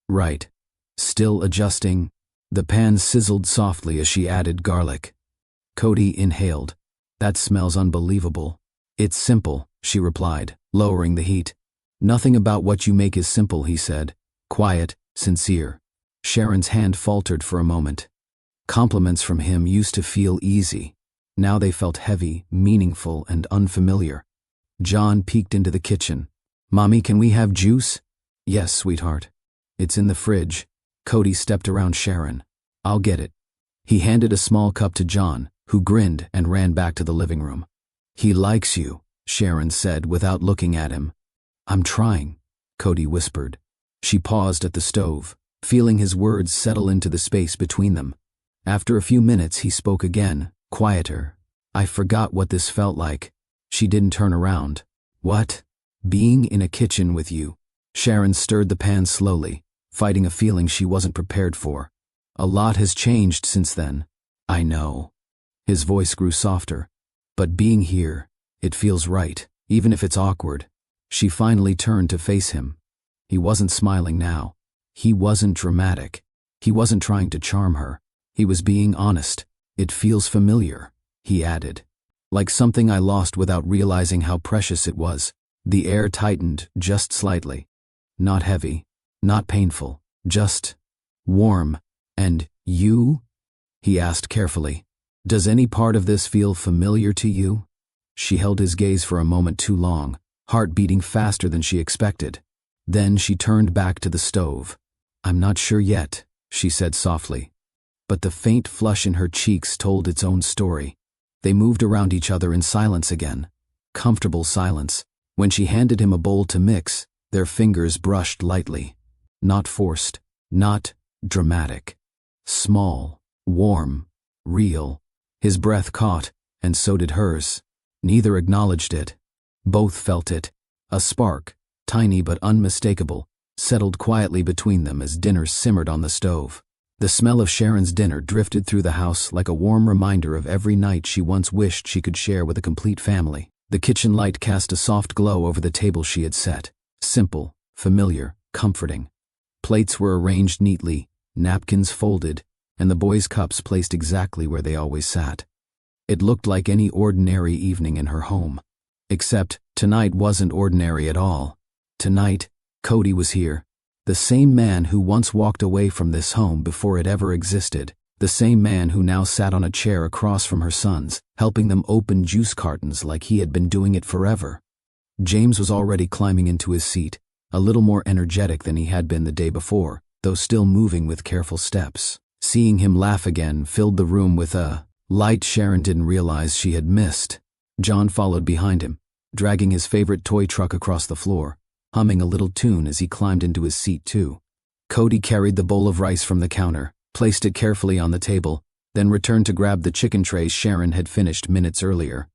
"Right. Still adjusting?" The pan sizzled softly as she added garlic. Cody inhaled. "That smells unbelievable." "It's simple," she replied, lowering the heat. "Nothing about what you make is simple," he said. Quiet, sincere. Sharon's hand faltered for a moment. Compliments from him used to feel easy. Now they felt heavy, meaningful, and unfamiliar. John peeked into the kitchen. "Mommy, can we have juice?" "Yes, sweetheart. It's in the fridge." Cody stepped around Sharon. "I'll get it." He handed a small cup to John, who grinned and ran back to the living room. "He likes you," Sharon said without looking at him. "I'm trying," Cody whispered. She paused at the stove, feeling his words settle into the space between them. After a few minutes he spoke again, quieter. "I forgot what this felt like." She didn't turn around. "What?" "Being in a kitchen with you." Sharon stirred the pan slowly, fighting a feeling she wasn't prepared for. "A lot has changed since then." "I know." His voice grew softer. "But being here, it feels right, even if it's awkward." She finally turned to face him. He wasn't smiling now. He wasn't dramatic. He wasn't trying to charm her. He was being honest. "It feels familiar," he added. "Like something I lost without realizing how precious it was." The air tightened just slightly. Not heavy, not painful, just warm. "And you?" he asked carefully. "Does any part of this feel familiar to you?" She held his gaze for a moment too long, heart beating faster than she expected. Then she turned back to the stove. "I'm not sure yet," she said softly. But the faint flush in her cheeks told its own story. They moved around each other in silence again. Comfortable silence. When she handed him a bowl to mix, their fingers brushed lightly. Not forced, not dramatic. Small, warm, real. His breath caught, and so did hers. Neither acknowledged it. Both felt it. A spark, tiny but unmistakable, settled quietly between them as dinner simmered on the stove. The smell of Sharon's dinner drifted through the house like a warm reminder of every night she once wished she could share with a complete family. The kitchen light cast a soft glow over the table she had set. Simple, familiar, comforting. Plates were arranged neatly, napkins folded, and the boys' cups placed exactly where they always sat. It looked like any ordinary evening in her home. Except, tonight wasn't ordinary at all. Tonight, Cody was here. The same man who once walked away from this home before it ever existed. The same man who now sat on a chair across from her sons, helping them open juice cartons like he had been doing it forever. James was already climbing into his seat, a little more energetic than he had been the day before, though still moving with careful steps. Seeing him laugh again filled the room with a light Sharon didn't realize she had missed. John followed behind him, dragging his favorite toy truck across the floor, humming a little tune as he climbed into his seat too. Cody carried the bowl of rice from the counter, placed it carefully on the table, then returned to grab the chicken trays Sharon had finished minutes earlier.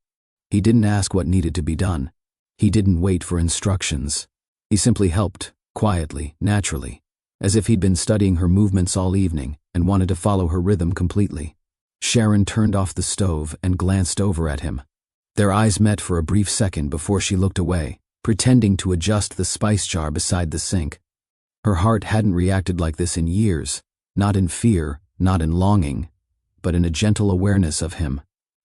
He didn't ask what needed to be done. He didn't wait for instructions. He simply helped, quietly, naturally, as if he'd been studying her movements all evening and wanted to follow her rhythm completely. Sharon turned off the stove and glanced over at him. Their eyes met for a brief second before she looked away, pretending to adjust the spice jar beside the sink. Her heart hadn't reacted like this in years, not in fear, not in longing, but in a gentle awareness of him.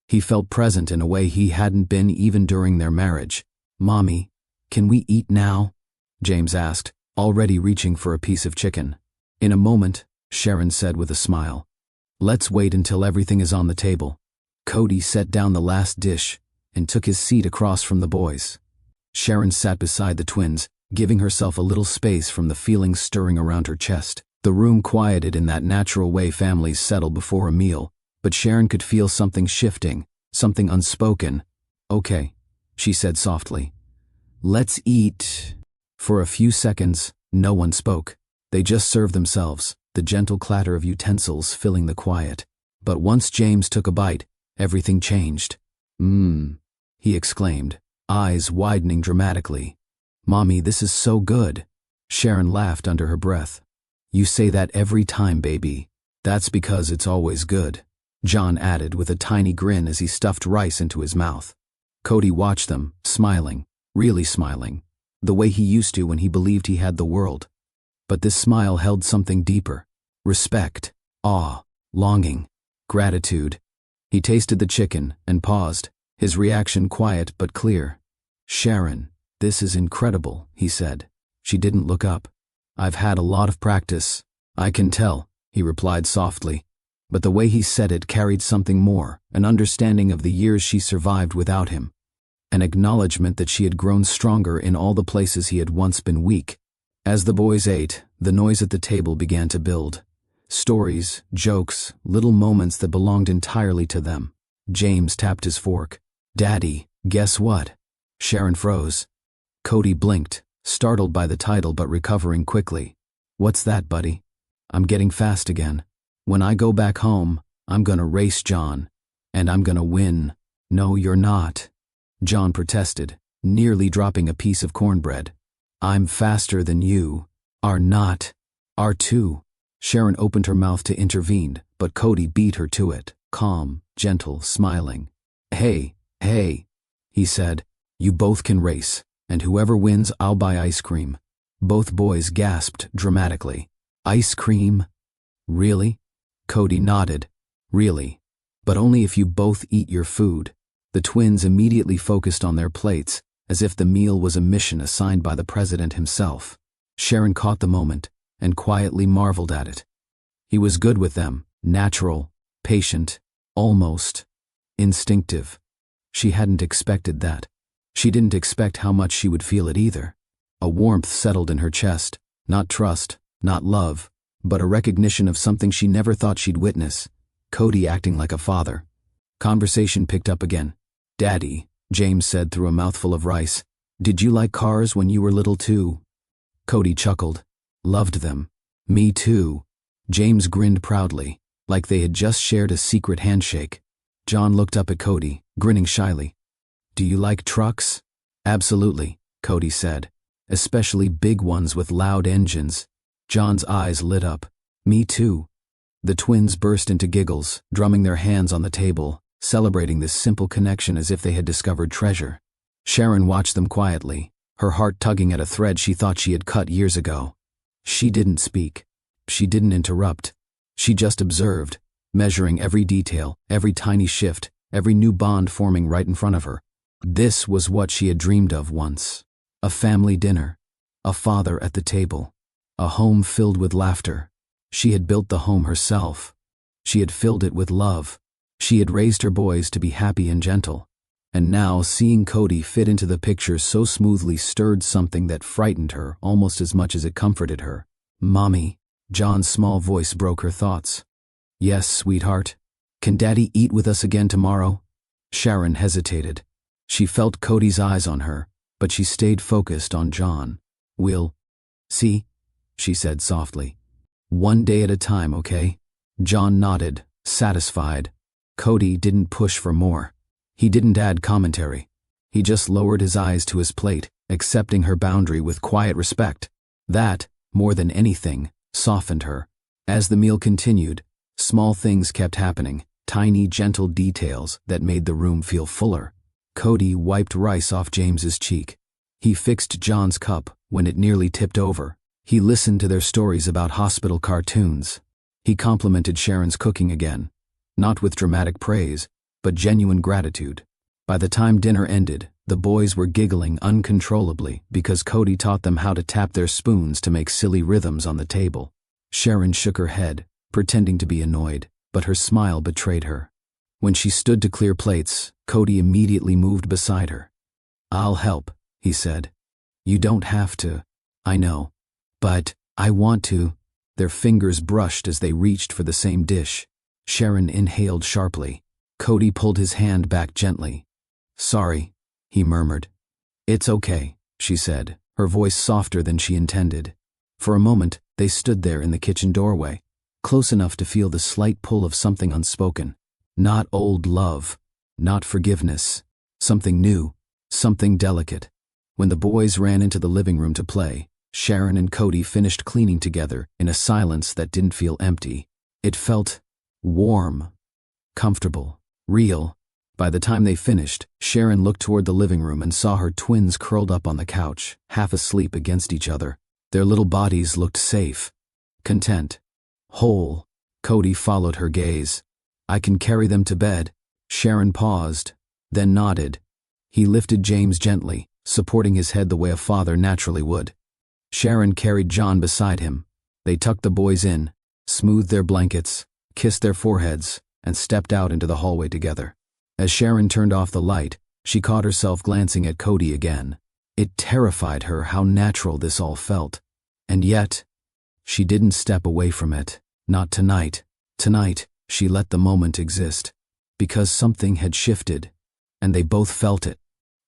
He felt present in a way he hadn't been even during their marriage. "Mommy, can we eat now?" James asked, already reaching for a piece of chicken. "In a moment," Sharon said with a smile. "Let's wait until everything is on the table." Cody set down the last dish and took his seat across from the boys. Sharon sat beside the twins, giving herself a little space from the feelings stirring around her chest. The room quieted in that natural way families settle before a meal, but Sharon could feel something shifting, something unspoken. "Okay," she said softly. "Let's eat." For a few seconds, no one spoke. They just served themselves, the gentle clatter of utensils filling the quiet. But once James took a bite, everything changed. He exclaimed, eyes widening dramatically. "Mommy, this is so good." Sharon laughed under her breath. "You say that every time, baby." "That's because it's always good," John added with a tiny grin as he stuffed rice into his mouth. Cody watched them, smiling, really smiling, the way he used to when he believed he had the world. But this smile held something deeper. Respect, awe, longing, gratitude. He tasted the chicken and paused, his reaction quiet but clear. "Sharon, this is incredible," he said. She didn't look up. "I've had a lot of practice." "I can tell," he replied softly. But the way he said it carried something more, an understanding of the years she survived without him. An acknowledgement that she had grown stronger in all the places he had once been weak. As the boys ate, the noise at the table began to build. Stories, jokes, little moments that belonged entirely to them. James tapped his fork. "Daddy, guess what?" Sharon froze. Cody blinked, startled by the title but recovering quickly. "What's that, buddy?" "I'm getting fast again. When I go back home, I'm gonna race John. And I'm gonna win." "No, you're not," John protested, nearly dropping a piece of cornbread. "I'm faster than you." "Are not." "Are too." Sharon opened her mouth to intervene, but Cody beat her to it, calm, gentle, smiling. Hey, he said, "you both can race, and whoever wins, I'll buy ice cream." Both boys gasped dramatically. "Ice cream? Really?" Cody nodded. "Really. But only if you both eat your food." The twins immediately focused on their plates, as if the meal was a mission assigned by the president himself. Sharon caught the moment and quietly marveled at it. He was good with them, natural, patient, almost instinctive. She hadn't expected that. She didn't expect how much she would feel it either. A warmth settled in her chest, not trust, not love, but a recognition of something she never thought she'd witness. Cody acting like a father. Conversation picked up again. "Daddy," James said through a mouthful of rice, "did you like cars when you were little too?" Cody chuckled. "Loved them. Me too." James grinned proudly, like they had just shared a secret handshake. John looked up at Cody, grinning shyly. "Do you like trucks?" "Absolutely," Cody said. "Especially big ones with loud engines." John's eyes lit up. "Me too." The twins burst into giggles, drumming their hands on the table, celebrating this simple connection as if they had discovered treasure. Sharon watched them quietly, her heart tugging at a thread she thought she had cut years ago. She didn't speak. She didn't interrupt. She just observed, measuring every detail, every tiny shift, every new bond forming right in front of her. This was what she had dreamed of once. A family dinner. A father at the table. A home filled with laughter. She had built the home herself. She had filled it with love. She had raised her boys to be happy and gentle. And now, seeing Cody fit into the picture so smoothly stirred something that frightened her almost as much as it comforted her. "Mommy," John's small voice broke her thoughts. "Yes, sweetheart. Can Daddy eat with us again tomorrow?" Sharon hesitated. She felt Cody's eyes on her, but she stayed focused on John. "We'll see," she said softly. "One day at a time, okay?" John nodded, satisfied. Cody didn't push for more. He didn't add commentary. He just lowered his eyes to his plate, accepting her boundary with quiet respect. That, more than anything, softened her. As the meal continued, small things kept happening, tiny, gentle details that made the room feel fuller. Cody wiped rice off James's cheek. He fixed John's cup when it nearly tipped over. He listened to their stories about hospital cartoons. He complimented Sharon's cooking again, not with dramatic praise, but genuine gratitude. By the time dinner ended, the boys were giggling uncontrollably because Cody taught them how to tap their spoons to make silly rhythms on the table. Sharon shook her head, pretending to be annoyed, but her smile betrayed her. When she stood to clear plates, Cody immediately moved beside her. "I'll help," he said. "You don't have to. I know. But I want to." Their fingers brushed as they reached for the same dish. Sharon inhaled sharply. Cody pulled his hand back gently. "Sorry," he murmured. "It's okay," she said, her voice softer than she intended. For a moment, they stood there in the kitchen doorway, close enough to feel the slight pull of something unspoken. Not old love, not forgiveness, something new, something delicate. When the boys ran into the living room to play, Sharon and Cody finished cleaning together in a silence that didn't feel empty. It felt warm, comfortable, real. By the time they finished, Sharon looked toward the living room and saw her twins curled up on the couch, half asleep against each other. Their little bodies looked safe, content, whole. Cody followed her gaze. "I can carry them to bed." Sharon paused, then nodded. He lifted James gently, supporting his head the way a father naturally would. Sharon carried John beside him. They tucked the boys in, smoothed their blankets, kissed their foreheads, and stepped out into the hallway together. As Sharon turned off the light, she caught herself glancing at Cody again. It terrified her how natural this all felt. And yet, she didn't step away from it. Not tonight. Tonight, she let the moment exist. Because something had shifted, and they both felt it.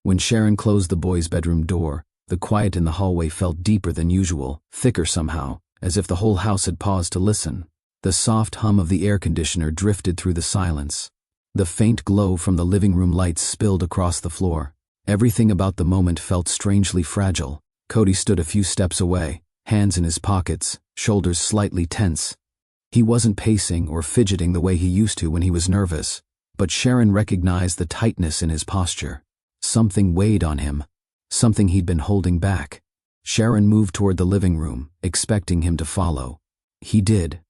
When Sharon closed the boys' bedroom door, the quiet in the hallway felt deeper than usual, thicker somehow, as if the whole house had paused to listen. The soft hum of the air conditioner drifted through the silence. The faint glow from the living room lights spilled across the floor. Everything about the moment felt strangely fragile. Cody stood a few steps away, hands in his pockets, shoulders slightly tense. He wasn't pacing or fidgeting the way he used to when he was nervous, but Sharon recognized the tightness in his posture. Something weighed on him, something he'd been holding back. Sharon moved toward the living room, expecting him to follow. He did.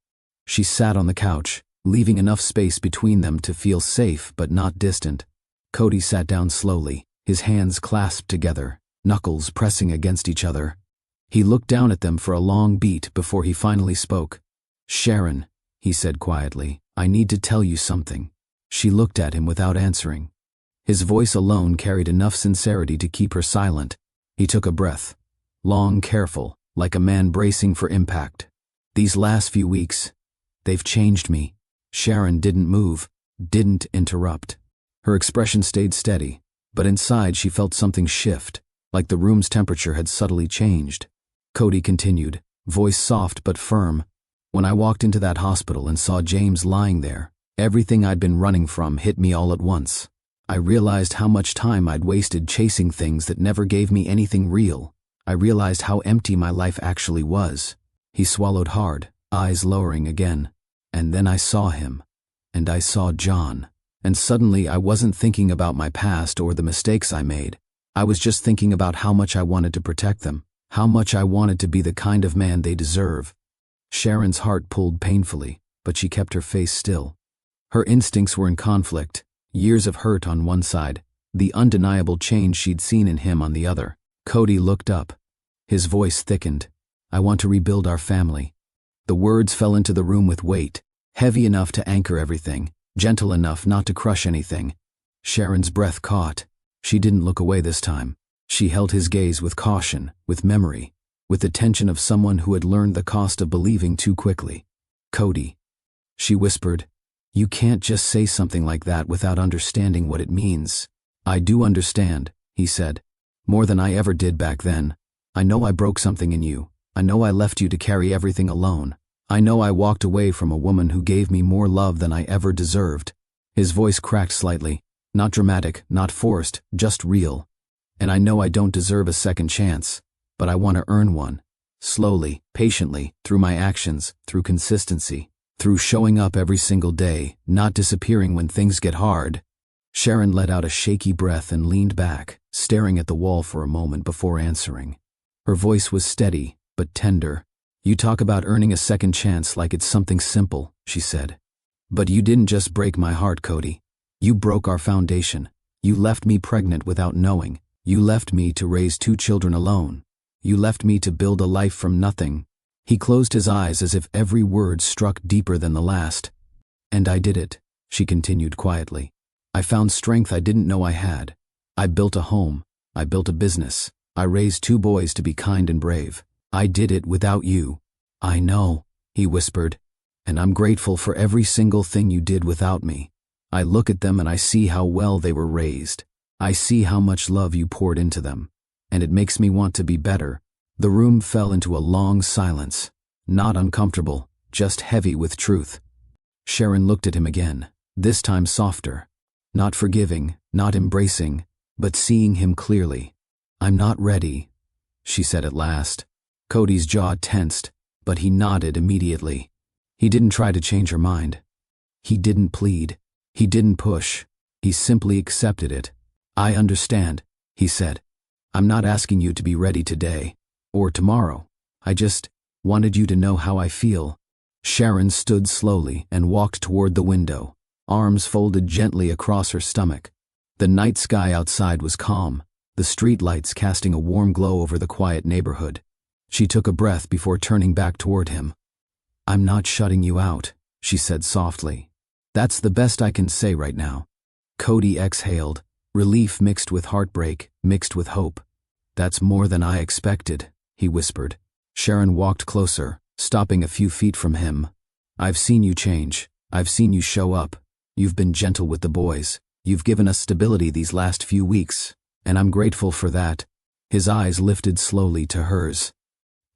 She sat on the couch, leaving enough space between them to feel safe but not distant. Cody sat down slowly, his hands clasped together, knuckles pressing against each other. He looked down at them for a long beat before he finally spoke. "Sharon," he said quietly, "I need to tell you something." She looked at him without answering. His voice alone carried enough sincerity to keep her silent. He took a breath. Long, careful, like a man bracing for impact. These last few weeks, they've changed me. Sharon didn't move, didn't interrupt. Her expression stayed steady, but inside she felt something shift, like the room's temperature had subtly changed. Cody continued, voice soft but firm. When I walked into that hospital and saw James lying there, everything I'd been running from hit me all at once. I realized how much time I'd wasted chasing things that never gave me anything real. I realized how empty my life actually was. He swallowed hard, eyes lowering again. And then I saw him. And I saw John. And suddenly I wasn't thinking about my past or the mistakes I made. I was just thinking about how much I wanted to protect them, how much I wanted to be the kind of man they deserve. Sharon's heart pulled painfully, but she kept her face still. Her instincts were in conflict, years of hurt on one side, the undeniable change she'd seen in him on the other. Cody looked up. His voice thickened. I want to rebuild our family. The words fell into the room with weight, heavy enough to anchor everything, gentle enough not to crush anything. Sharon's breath caught. She didn't look away this time. She held his gaze with caution, with memory, with the tension of someone who had learned the cost of believing too quickly. Cody, she whispered, you can't just say something like that without understanding what it means. I do understand, he said, more than I ever did back then. I know I broke something in you. I know I left you to carry everything alone. I know I walked away from a woman who gave me more love than I ever deserved. His voice cracked slightly, not dramatic, not forced, just real. And I know I don't deserve a second chance, but I want to earn one. Slowly, patiently, through my actions, through consistency, through showing up every single day, not disappearing when things get hard. Sharon let out a shaky breath and leaned back, staring at the wall for a moment before answering. Her voice was steady, but tender. You talk about earning a second chance like it's something simple, she said. But you didn't just break my heart, Cody. You broke our foundation. You left me pregnant without knowing. You left me to raise 2 children alone. You left me to build a life from nothing. He closed his eyes as if every word struck deeper than the last. And I did it, she continued quietly. I found strength I didn't know I had. I built a home. I built a business. I raised 2 boys to be kind and brave. I did it without you. I know, he whispered, and I'm grateful for every single thing you did without me. I look at them and I see how well they were raised. I see how much love you poured into them, and it makes me want to be better. The room fell into a long silence, not uncomfortable, just heavy with truth. Sharon looked at him again, this time softer, not forgiving, not embracing, but seeing him clearly. I'm not ready, she said at last. Cody's jaw tensed, but he nodded immediately. He didn't try to change her mind. He didn't plead. He didn't push. He simply accepted it. I understand, he said. I'm not asking you to be ready today, or tomorrow. I just wanted you to know how I feel. Sharon stood slowly and walked toward the window, arms folded gently across her stomach. The night sky outside was calm, the street lights casting a warm glow over the quiet neighborhood. She took a breath before turning back toward him. I'm not shutting you out, she said softly. That's the best I can say right now. Cody exhaled, relief mixed with heartbreak, mixed with hope. That's more than I expected, he whispered. Sharon walked closer, stopping a few feet from him. I've seen you change. I've seen you show up. You've been gentle with the boys. You've given us stability these last few weeks, and I'm grateful for that. His eyes lifted slowly to hers.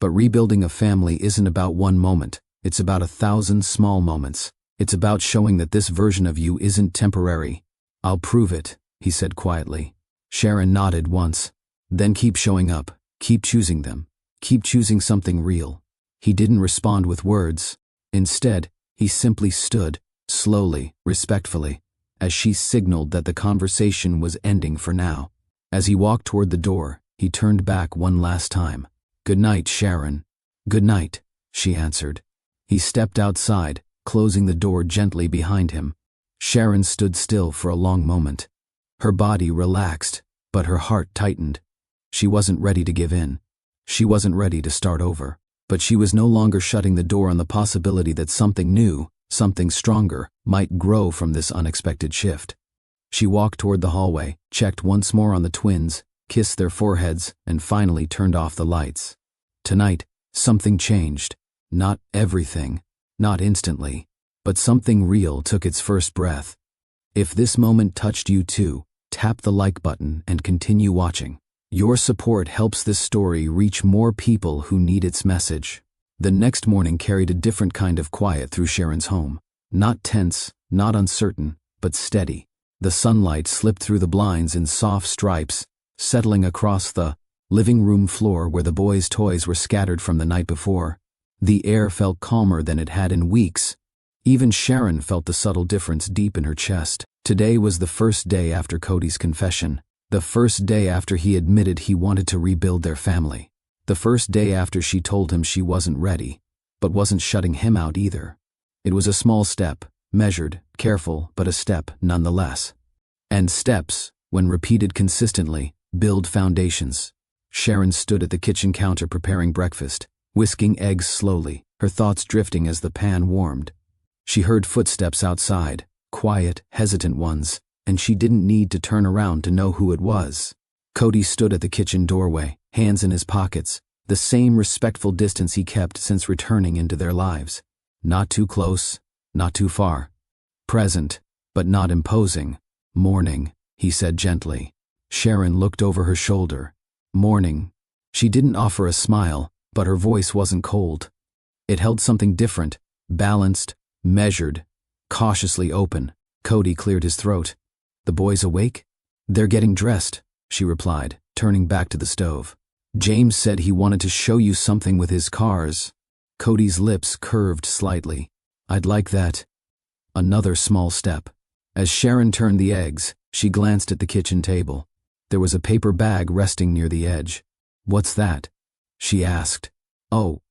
But rebuilding a family isn't about one moment. It's about 1,000 small moments. It's about showing that this version of you isn't temporary. I'll prove it, he said quietly. Sharon nodded once. Then keep showing up. Keep choosing them. Keep choosing something real. He didn't respond with words. Instead, he simply stood, slowly, respectfully, as she signaled that the conversation was ending for now. As he walked toward the door, he turned back one last time. Good night, Sharon. Good night, she answered. He stepped outside, closing the door gently behind him. Sharon stood still for a long moment. Her body relaxed, but her heart tightened. She wasn't ready to give in. She wasn't ready to start over. But she was no longer shutting the door on the possibility that something new, something stronger, might grow from this unexpected shift. She walked toward the hallway, checked once more on the twins, kissed their foreheads, and finally turned off the lights. Tonight, something changed. Not everything, not instantly, but something real took its first breath. If this moment touched you too, tap the like button and continue watching. Your support helps this story reach more people who need its message. The next morning carried a different kind of quiet through Sharon's home. Not tense, not uncertain, but steady. The sunlight slipped through the blinds in soft stripes, settling across the living room floor where the boys' toys were scattered from the night before. The air felt calmer than it had in weeks. Even Sharon felt the subtle difference deep in her chest. Today was the first day after Cody's confession. The first day after he admitted he wanted to rebuild their family. The first day after she told him she wasn't ready, but wasn't shutting him out either. It was a small step, measured, careful, but a step nonetheless. And steps, when repeated consistently, build foundations. Sharon stood at the kitchen counter preparing breakfast, whisking eggs slowly, her thoughts drifting as the pan warmed. She heard footsteps outside, quiet, hesitant ones, and she didn't need to turn around to know who it was. Cody stood at the kitchen doorway, hands in his pockets, the same respectful distance he kept since returning into their lives. Not too close, not too far. Present, but not imposing. "Morning," he said gently. Sharon looked over her shoulder. "Morning." She didn't offer a smile, but her voice wasn't cold. It held something different, balanced, measured, cautiously open. Cody cleared his throat. "The boys awake?" "They're getting dressed," she replied, turning back to the stove. "James said he wanted to show you something with his cars." Cody's lips curved slightly. "I'd like that." Another small step. As Sharon turned the eggs, she glanced at the kitchen table. There was a paper bag resting near the edge. "What's that?" she asked. "Oh,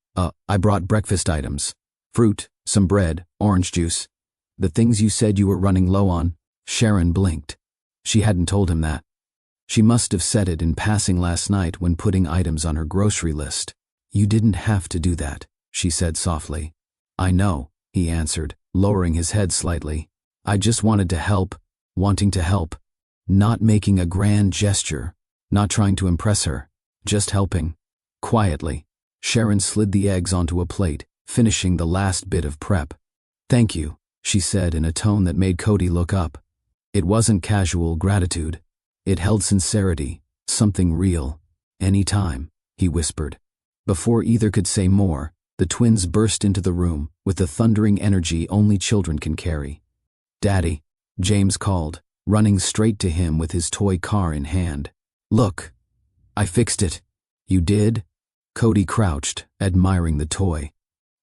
I brought breakfast items. Fruit, some bread, orange juice. The things you said you were running low on." Sharon blinked. She hadn't told him that. She must have said it in passing last night when putting items on her grocery list. "You didn't have to do that," she said softly. "I know," he answered, lowering his head slightly. "I just wanted to help, wanting to help. Not making a grand gesture, not trying to impress her, just helping." Quietly, Sharon slid the eggs onto a plate, finishing the last bit of prep. "Thank you," she said in a tone that made Cody look up. It wasn't casual gratitude. It held sincerity, something real. "Anytime," he whispered. Before either could say more, the twins burst into the room with the thundering energy only children can carry. "Daddy," James called, running straight to him with his toy car in hand. "Look, I fixed it." "You did?" Cody crouched, admiring the toy.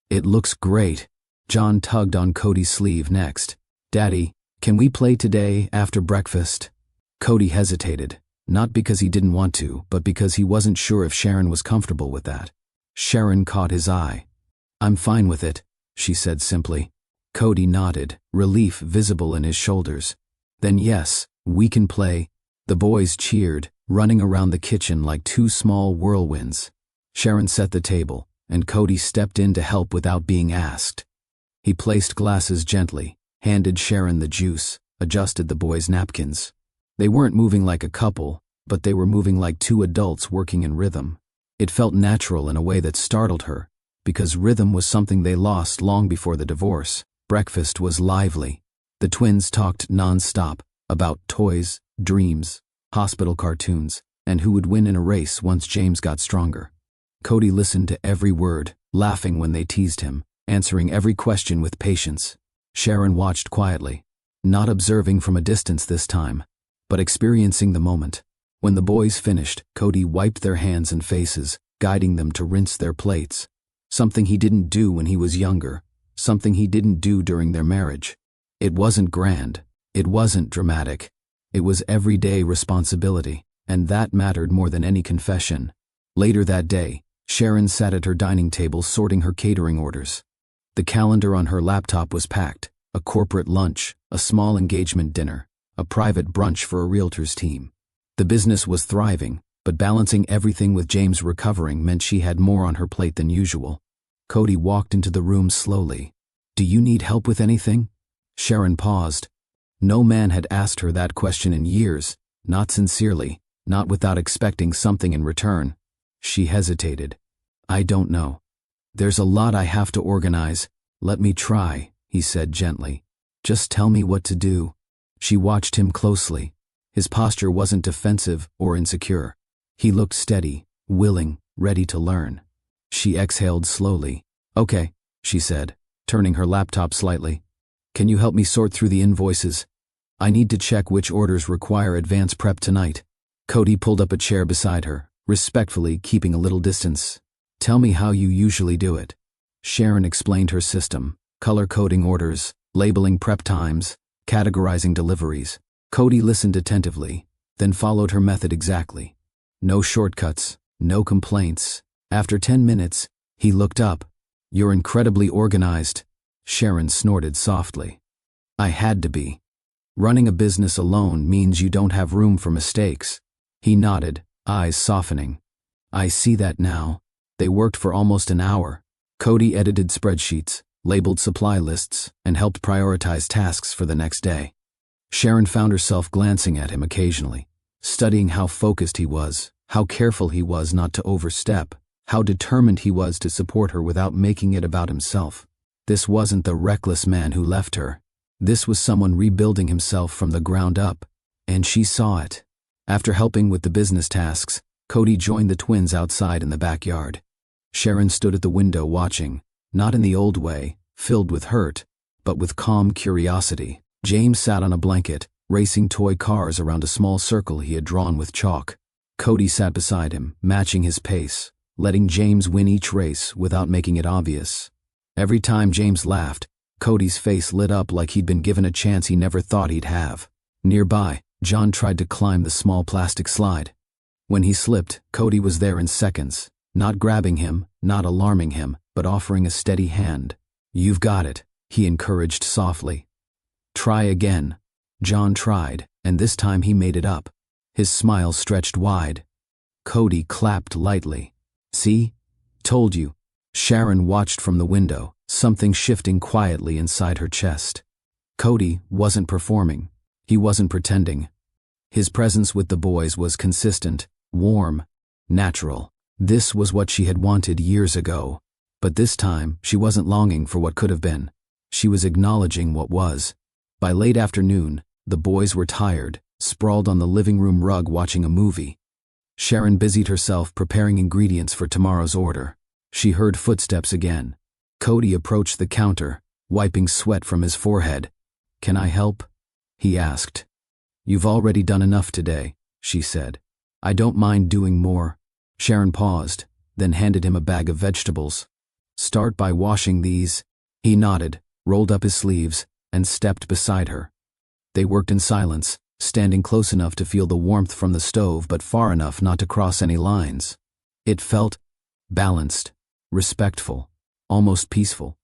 "It looks great." John tugged on Cody's sleeve next. "Daddy, can we play today after breakfast?" Cody hesitated, not because he didn't want to, but because he wasn't sure if Sharon was comfortable with that. Sharon caught his eye. "I'm fine with it," she said simply. Cody nodded, relief visible in his shoulders. "Then yes, we can play." The boys cheered, running around the kitchen like two small whirlwinds. Sharon set the table, and Cody stepped in to help without being asked. He placed glasses gently, handed Sharon the juice, adjusted the boys' napkins. They weren't moving like a couple, but they were moving like two adults working in rhythm. It felt natural in a way that startled her, because rhythm was something they lost long before the divorce. Breakfast was lively. The twins talked non-stop about toys, dreams, hospital cartoons, and who would win in a race once James got stronger. Cody listened to every word, laughing when they teased him, answering every question with patience. Sharon watched quietly, not observing from a distance this time, but experiencing the moment. When the boys finished, Cody wiped their hands and faces, guiding them to rinse their plates. Something he didn't do when he was younger, something he didn't do during their marriage. It wasn't grand, it wasn't dramatic. It was everyday responsibility, and that mattered more than any confession. Later that day, Sharon sat at her dining table sorting her catering orders. The calendar on her laptop was packed: a corporate lunch, a small engagement dinner, a private brunch for a realtor's team. The business was thriving, but balancing everything with James recovering meant she had more on her plate than usual. Cody walked into the room slowly. "Do you need help with anything?" Sharon paused. No man had asked her that question in years, not sincerely, not without expecting something in return. She hesitated. I don't know. There's a lot I have to organize. Let me try, he said gently. Just tell me what to do. She watched him closely. His posture wasn't defensive or insecure. He looked steady, willing, ready to learn. She exhaled slowly. Okay, she said, turning her laptop slightly. Can you help me sort through the invoices? I need to check which orders require advance prep tonight. Cody pulled up a chair beside her, respectfully keeping a little distance. Tell me how you usually do it. Sharon explained her system, color-coding orders, labeling prep times, categorizing deliveries. Cody listened attentively, then followed her method exactly. No shortcuts, no complaints. After 10 minutes, he looked up. You're incredibly organized. Sharon snorted softly. I had to be. Running a business alone means you don't have room for mistakes. He nodded, eyes softening. I see that now. They worked for almost an hour. Cody edited spreadsheets, labeled supply lists, and helped prioritize tasks for the next day. Sharon found herself glancing at him occasionally, studying how focused he was, how careful he was not to overstep, how determined he was to support her without making it about himself. This wasn't the reckless man who left her. This was someone rebuilding himself from the ground up, and she saw it. After helping with the business tasks, Cody joined the twins outside in the backyard. Sharon stood at the window watching, not in the old way, filled with hurt, but with calm curiosity. James sat on a blanket, racing toy cars around a small circle he had drawn with chalk. Cody sat beside him, matching his pace, letting James win each race without making it obvious. Every time James laughed, Cody's face lit up like he'd been given a chance he never thought he'd have. Nearby, John tried to climb the small plastic slide. When he slipped, Cody was there in seconds, not grabbing him, not alarming him, but offering a steady hand. You've got it, he encouraged softly. Try again. John tried, and this time he made it up. His smile stretched wide. Cody clapped lightly. See? Told you. Sharon watched from the window, something shifting quietly inside her chest. Cody wasn't performing. He wasn't pretending. His presence with the boys was consistent, warm, natural. This was what she had wanted years ago. But this time, she wasn't longing for what could have been. She was acknowledging what was. By late afternoon, the boys were tired, sprawled on the living room rug watching a movie. Sharon busied herself preparing ingredients for tomorrow's order. She heard footsteps again. Cody approached the counter, wiping sweat from his forehead. Can I help? He asked. You've already done enough today, she said. I don't mind doing more. Sharon paused, then handed him a bag of vegetables. Start by washing these. He nodded, rolled up his sleeves, and stepped beside her. They worked in silence, standing close enough to feel the warmth from the stove but far enough not to cross any lines. It felt balanced, respectful, almost peaceful.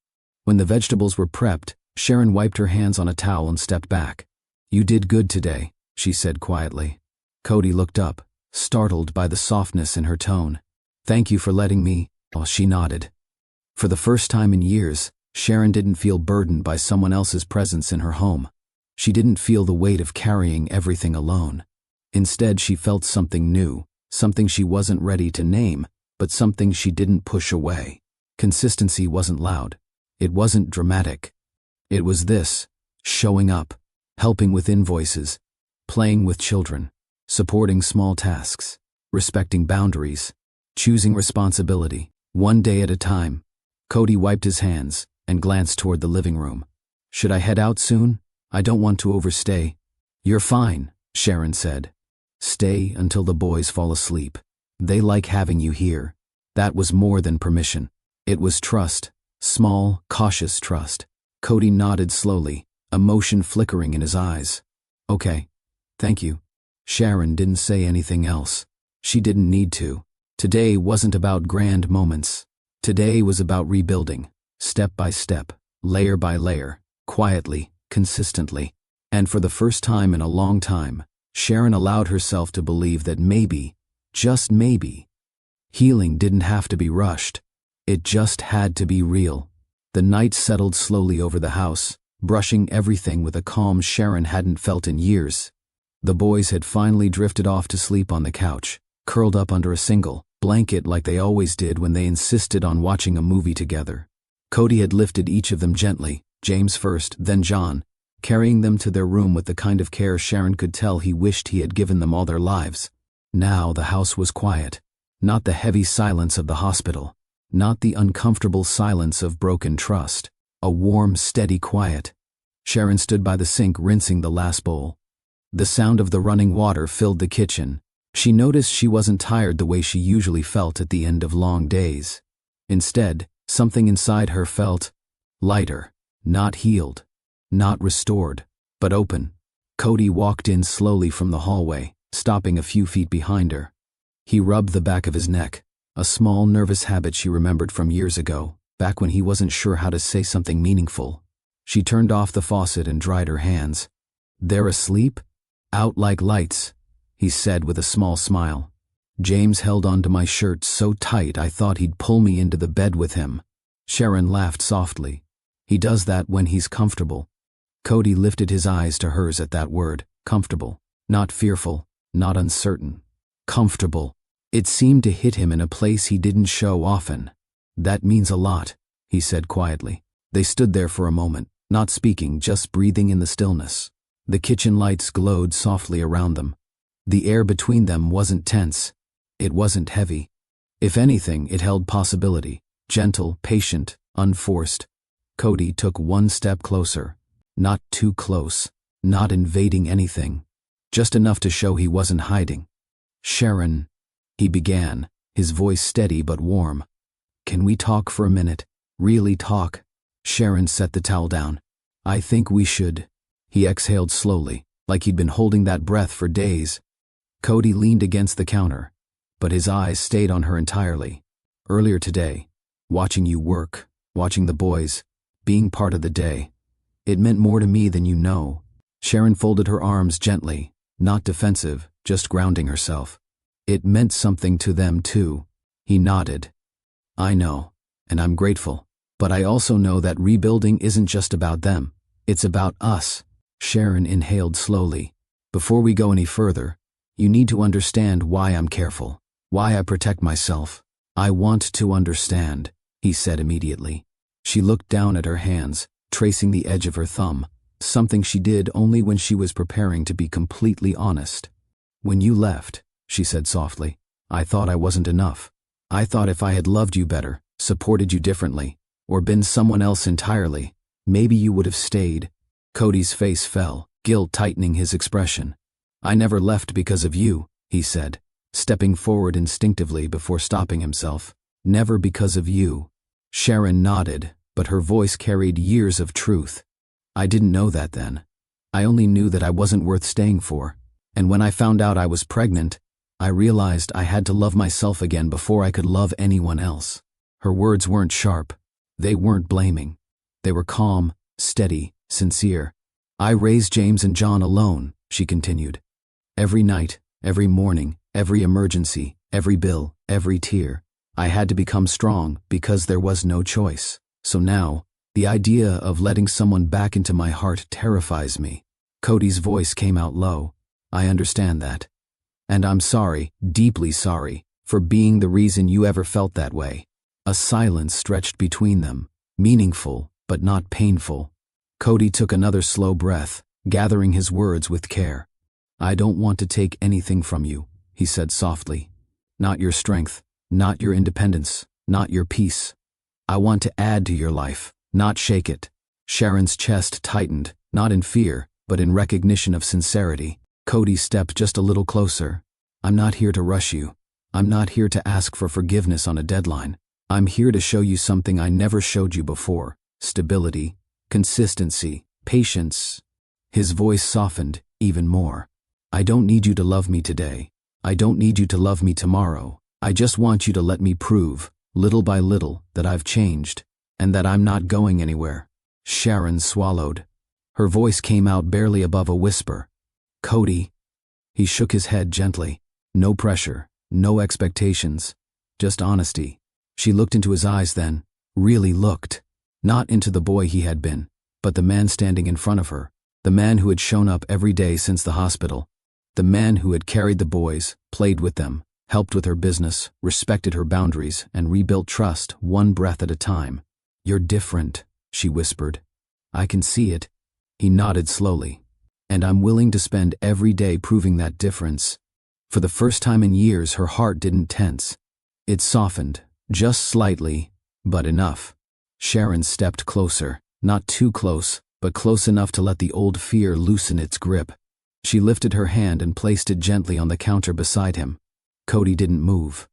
When the vegetables were prepped, Sharon wiped her hands on a towel and stepped back. You did good today, she said quietly. Cody looked up, startled by the softness in her tone. Thank you for letting me. Oh, she nodded. For the first time in years, Sharon didn't feel burdened by someone else's presence in her home. She didn't feel the weight of carrying everything alone. Instead, she felt something new, something she wasn't ready to name, but something she didn't push away. Consistency wasn't loud. It wasn't dramatic. It was this: showing up, helping with invoices, playing with children, supporting small tasks, respecting boundaries, choosing responsibility, one day at a time. Cody wiped his hands and glanced toward the living room. Should I head out soon? I don't want to overstay. You're fine, Sharon said. Stay until the boys fall asleep. They like having you here. That was more than permission. It was trust, small, cautious trust. Cody nodded slowly, emotion flickering in his eyes. Okay, thank you. Sharon didn't say anything else. She didn't need to. Today wasn't about grand moments. Today was about rebuilding, step by step, layer by layer, quietly, consistently. And for the first time in a long time, Sharon allowed herself to believe that maybe, just maybe, healing didn't have to be rushed. It just had to be real. The night settled slowly over the house, brushing everything with a calm Sharon hadn't felt in years. The boys had finally drifted off to sleep on the couch, curled up under a single blanket like they always did when they insisted on watching a movie together. Cody had lifted each of them gently, James first, then John, carrying them to their room with the kind of care Sharon could tell he wished he had given them all their lives. Now the house was quiet, not the heavy silence of the hospital, not the uncomfortable silence of broken trust, a warm, steady quiet. Sharon stood by the sink rinsing the last bowl. The sound of the running water filled the kitchen. She noticed she wasn't tired the way she usually felt at the end of long days. Instead, something inside her felt lighter, not healed, not restored, but open. Cody walked in slowly from the hallway, stopping a few feet behind her. He rubbed the back of his neck, a small nervous habit she remembered from years ago, back when he wasn't sure how to say something meaningful. She turned off the faucet and dried her hands. "They're asleep? Out like lights," he said with a small smile. "James held onto my shirt so tight I thought he'd pull me into the bed with him." Sharon laughed softly. "He does that when he's comfortable." Cody lifted his eyes to hers at that word, comfortable, not fearful, not uncertain. Comfortable. It seemed to hit him in a place he didn't show often. "That means a lot," he said quietly. They stood there for a moment, not speaking, just breathing in the stillness. The kitchen lights glowed softly around them. The air between them wasn't tense. It wasn't heavy. If anything, it held possibility, gentle, patient, unforced. Cody took one step closer. Not too close, not invading anything. Just enough to show he wasn't hiding. "Sharon," he began, his voice steady but warm. "Can we talk for a minute? Really talk?" Sharon set the towel down. "I think we should." He exhaled slowly, like he'd been holding that breath for days. Cody leaned against the counter, but his eyes stayed on her entirely. "Earlier today, watching you work, watching the boys, being part of the day, it meant more to me than you know." Sharon folded her arms gently, not defensive, just grounding herself. "It meant something to them too." He nodded. "I know, and I'm grateful, but I also know that rebuilding isn't just about them, it's about us." Sharon inhaled slowly. "Before we go any further, you need to understand why I'm careful, why I protect myself." "I want to understand," he said immediately. She looked down at her hands, tracing the edge of her thumb, something she did only when she was preparing to be completely honest. "When you left," she said softly, "I thought I wasn't enough. I thought if I had loved you better, supported you differently, or been someone else entirely, maybe you would have stayed." Cody's face fell, guilt tightening his expression. "I never left because of you," he said, stepping forward instinctively before stopping himself. "Never because of you." Sharon nodded, but her voice carried years of truth. "I didn't know that then. I only knew that I wasn't worth staying for. And when I found out I was pregnant, I realized I had to love myself again before I could love anyone else." Her words weren't sharp. They weren't blaming. They were calm, steady, sincere. "I raised James and John alone," she continued. "Every night, every morning, every emergency, every bill, every tear. I had to become strong because there was no choice. So now, the idea of letting someone back into my heart terrifies me." Cody's voice came out low. "I understand that. And I'm sorry, deeply sorry, for being the reason you ever felt that way." A silence stretched between them, meaningful but not painful. Cody took another slow breath, gathering his words with care. "I don't want to take anything from you," he said softly. "Not your strength, not your independence, not your peace. I want to add to your life, not shake it." Sharon's chest tightened, not in fear, but in recognition of sincerity. Cody stepped just a little closer. "I'm not here to rush you. I'm not here to ask for forgiveness on a deadline. I'm here to show you something I never showed you before: stability, consistency, patience." His voice softened even more. "I don't need you to love me today. I don't need you to love me tomorrow. I just want you to let me prove, little by little, that I've changed, and that I'm not going anywhere." Sharon swallowed. Her voice came out barely above a whisper. "Cody." He shook his head gently. No pressure, no expectations, just honesty. She looked into his eyes then, really looked. Not into the boy he had been, But the man standing in front of her, the man who had shown up every day since the hospital, the man who had carried the boys, played with them, helped with her business, respected her boundaries, and rebuilt trust one breath at a time. "You're different," she whispered. "I can see it." He nodded slowly. "And I'm willing to spend every day proving that difference." For the first time in years, her heart didn't tense. It softened, just slightly, but enough. Sharon stepped closer, not too close, but close enough to let the old fear loosen its grip. She lifted her hand and placed it gently on the counter beside him. Cody didn't move.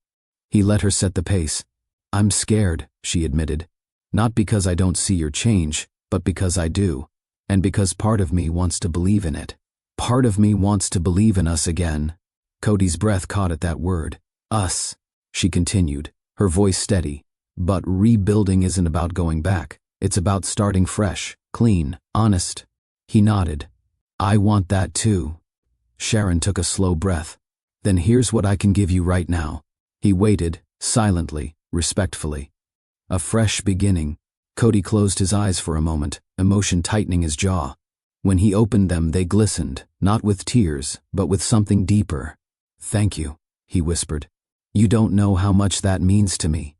He let her set the pace. "I'm scared," she admitted. "Not because I don't see your change, but because I do. And because part of me wants to believe in it. Part of me wants to believe in us again." Cody's breath caught at that word. "Us," she continued, her voice steady. "But rebuilding isn't about going back. It's about starting fresh, clean, honest." He nodded. "I want that too." Sharon took a slow breath. "Then here's what I can give you right now." He waited, silently, respectfully. A fresh beginning. Cody closed his eyes for a moment, emotion tightening his jaw. When he opened them, they glistened, not with tears, but with something deeper. "Thank you," he whispered. "You don't know how much that means to me."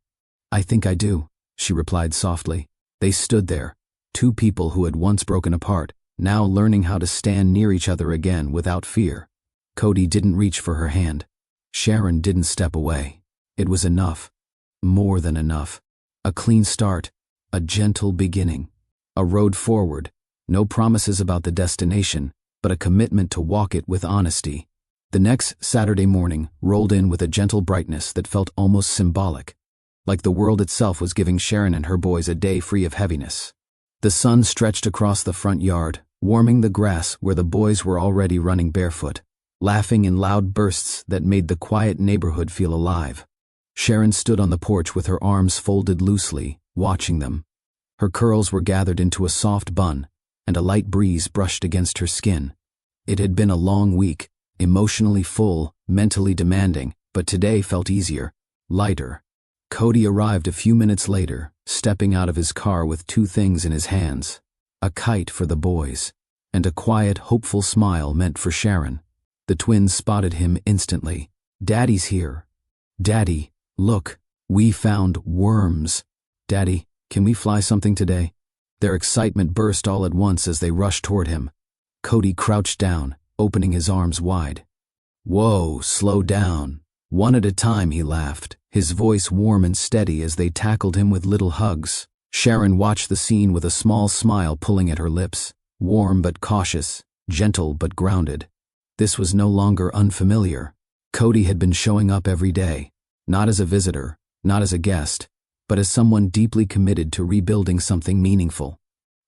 "I think I do," she replied softly. They stood there, two people who had once broken apart, now learning how to stand near each other again without fear. Cody didn't reach for her hand. Sharon didn't step away. It was enough. More than enough. A clean start. A gentle beginning. A road forward. No promises about the destination, but a commitment to walk it with honesty. The next Saturday morning rolled in with a gentle brightness that felt almost symbolic. Like the world itself was giving Sharon and her boys a day free of heaviness. The sun stretched across the front yard, warming the grass where the boys were already running barefoot, laughing in loud bursts that made the quiet neighborhood feel alive. Sharon stood on the porch with her arms folded loosely, watching them. Her curls were gathered into a soft bun, and a light breeze brushed against her skin. It had been a long week, emotionally full, mentally demanding, but today felt easier, lighter. Cody arrived a few minutes later, stepping out of his car with two things in his hands: a kite for the boys, and a quiet, hopeful smile meant for Sharon. The twins spotted him instantly. "Daddy's here." "Daddy, look, we found worms." "Daddy, can we fly something today?" Their excitement burst all at once as they rushed toward him. Cody crouched down, opening his arms wide. "Whoa, slow down. One at a time," he laughed, his voice warm and steady as they tackled him with little hugs. Sharon watched the scene with a small smile pulling at her lips, warm but cautious, gentle but grounded. This was no longer unfamiliar. Cody had been showing up every day, not as a visitor, not as a guest, but as someone deeply committed to rebuilding something meaningful.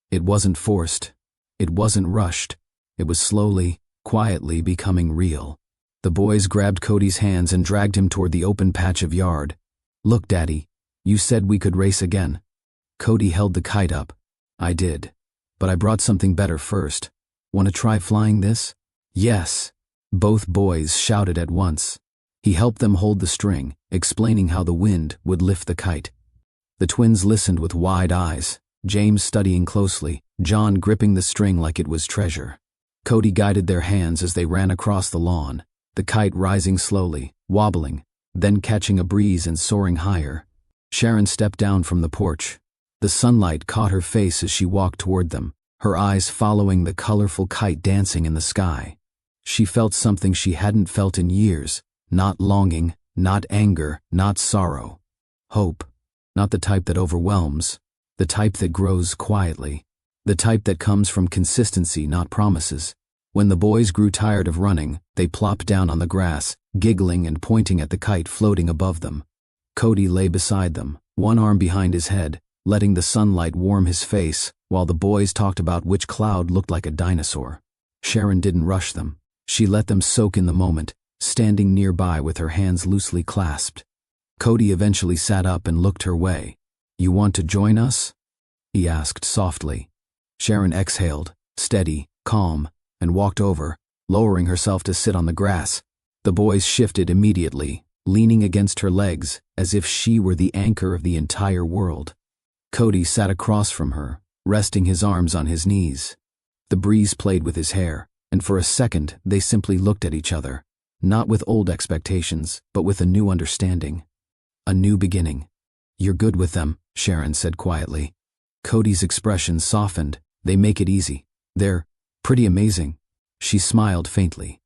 It wasn't forced. It wasn't rushed. It was slowly, quietly becoming real. The boys grabbed Cody's hands and dragged him toward the open patch of yard. "Look, Daddy, you said we could race again." Cody held the kite up. "I did. But I brought something better first. Want to try flying this?" "Yes," both boys shouted at once. He helped them hold the string, explaining how the wind would lift the kite. The twins listened with wide eyes, James studying closely, John gripping the string like it was treasure. Cody guided their hands as they ran across the lawn, the kite rising slowly, wobbling, then catching a breeze and soaring higher. Sharon stepped down from the porch. The sunlight caught her face as she walked toward them, her eyes following the colorful kite dancing in the sky. She felt something she hadn't felt in years, not longing, not anger, not sorrow. Hope. Not the type that overwhelms, the type that grows quietly, the type that comes from consistency, not promises. When the boys grew tired of running, they plopped down on the grass, giggling and pointing at the kite floating above them. Cody lay beside them, one arm behind his head, letting the sunlight warm his face, while the boys talked about which cloud looked like a dinosaur. Sharon didn't rush them. She let them soak in the moment, standing nearby with her hands loosely clasped. Cody eventually sat up and looked her way. "You want to join us?" he asked softly. Sharon exhaled, steady, calm, and walked over, lowering herself to sit on the grass. The boys shifted immediately, leaning against her legs, as if she were the anchor of the entire world. Cody sat across from her, resting his arms on his knees. The breeze played with his hair, and for a second they simply looked at each other, not with old expectations, but with a new understanding. A new beginning. "You're good with them," Sharon said quietly. Cody's expression softened. "They make it easy. They're pretty amazing." She smiled faintly.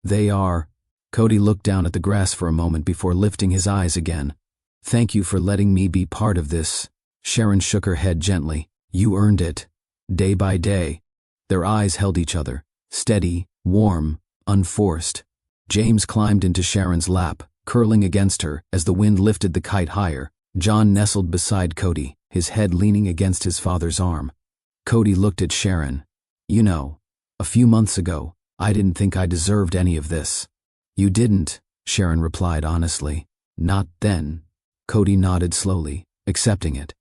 "They are." Cody looked down at the grass for a moment before lifting his eyes again. "Thank you for letting me be part of this." Sharon shook her head gently. "You earned it. Day by day." Their eyes held each other, steady, warm, unforced. James climbed into Sharon's lap, curling against her as the wind lifted the kite higher. John nestled beside Cody, his head leaning against his father's arm. Cody looked at Sharon. "You know, a few months ago, I didn't think I deserved any of this." "You didn't," Sharon replied honestly. "Not then." Cody nodded slowly, accepting it.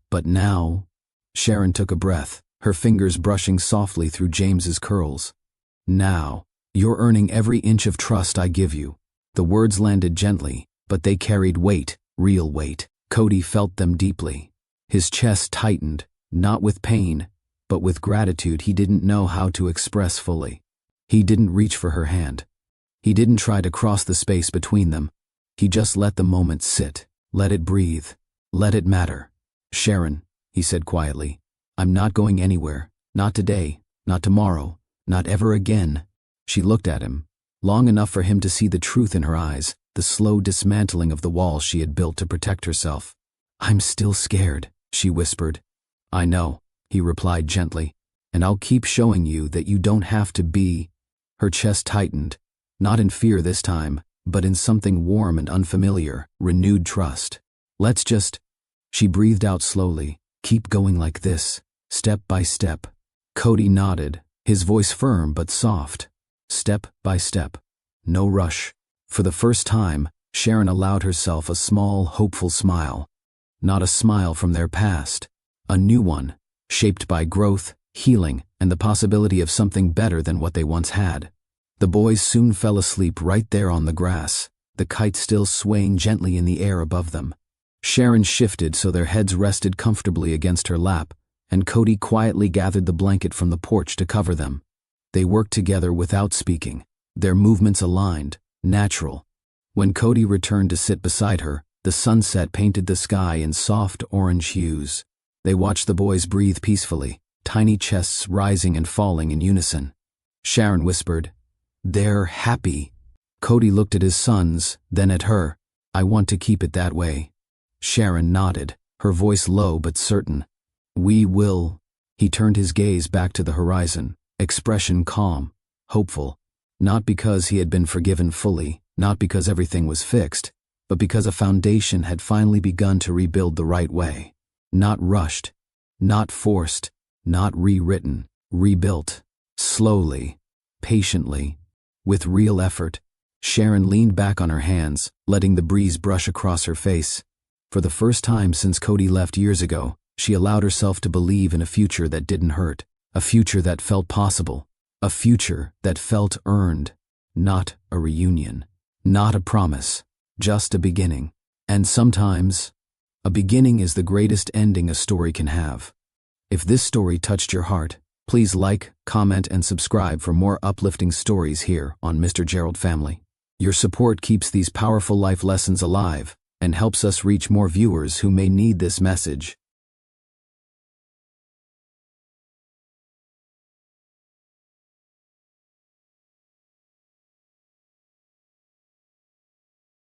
"But now?" Sharon took a breath, her fingers brushing softly through James's curls. "Now, you're earning every inch of trust I give you." The words landed gently, but they carried weight, real weight. Cody felt them deeply. His chest tightened, not with pain, but with gratitude he didn't know how to express fully. He didn't reach for her hand. He didn't try to cross the space between them. He just let the moment sit, let it breathe, let it matter. "Sharon," he said quietly, "I'm not going anywhere. Not today, not tomorrow, not ever again." She looked at him, long enough for him to see the truth in her eyes, the slow dismantling of the walls she had built to protect herself. "I'm still scared," she whispered. "I know," he replied gently, "and I'll keep showing you that you don't have to be." Her chest tightened, not in fear this time, but in something warm and unfamiliar, renewed trust. "Let's just," she breathed out slowly, "keep going like this, step by step." Cody nodded, his voice firm but soft. Step by step. No rush. For the first time, Sharon allowed herself a small, hopeful smile. Not a smile from their past. A new one, shaped by growth, healing, and the possibility of something better than what they once had. The boys soon fell asleep right there on the grass, the kite still swaying gently in the air above them. Sharon shifted so their heads rested comfortably against her lap, and Cody quietly gathered the blanket from the porch to cover them. They worked together without speaking, their movements aligned, natural. When Cody returned to sit beside her, the sunset painted the sky in soft orange hues. They watched the boys breathe peacefully, tiny chests rising and falling in unison. Sharon whispered, "They're happy." Cody looked at his sons, then at her. "I want to keep it that way." Sharon nodded, her voice low but certain. "We will." He turned his gaze back to the horizon, expression calm, hopeful. Not because he had been forgiven fully, not because everything was fixed, but because a foundation had finally begun to rebuild the right way. Not rushed, not forced, not rewritten, rebuilt. Slowly, patiently, with real effort. Sharon leaned back on her hands, letting the breeze brush across her face. For the first time since Cody left years ago, she allowed herself to believe in a future that didn't hurt, a future that felt possible, a future that felt earned. Not a reunion, not a promise, just a beginning. And sometimes, a beginning is the greatest ending a story can have. If this story touched your heart, please like, comment, and subscribe for more uplifting stories here on Mr. Gerald Family. Your support keeps these powerful life lessons alive and helps us reach more viewers who may need this message.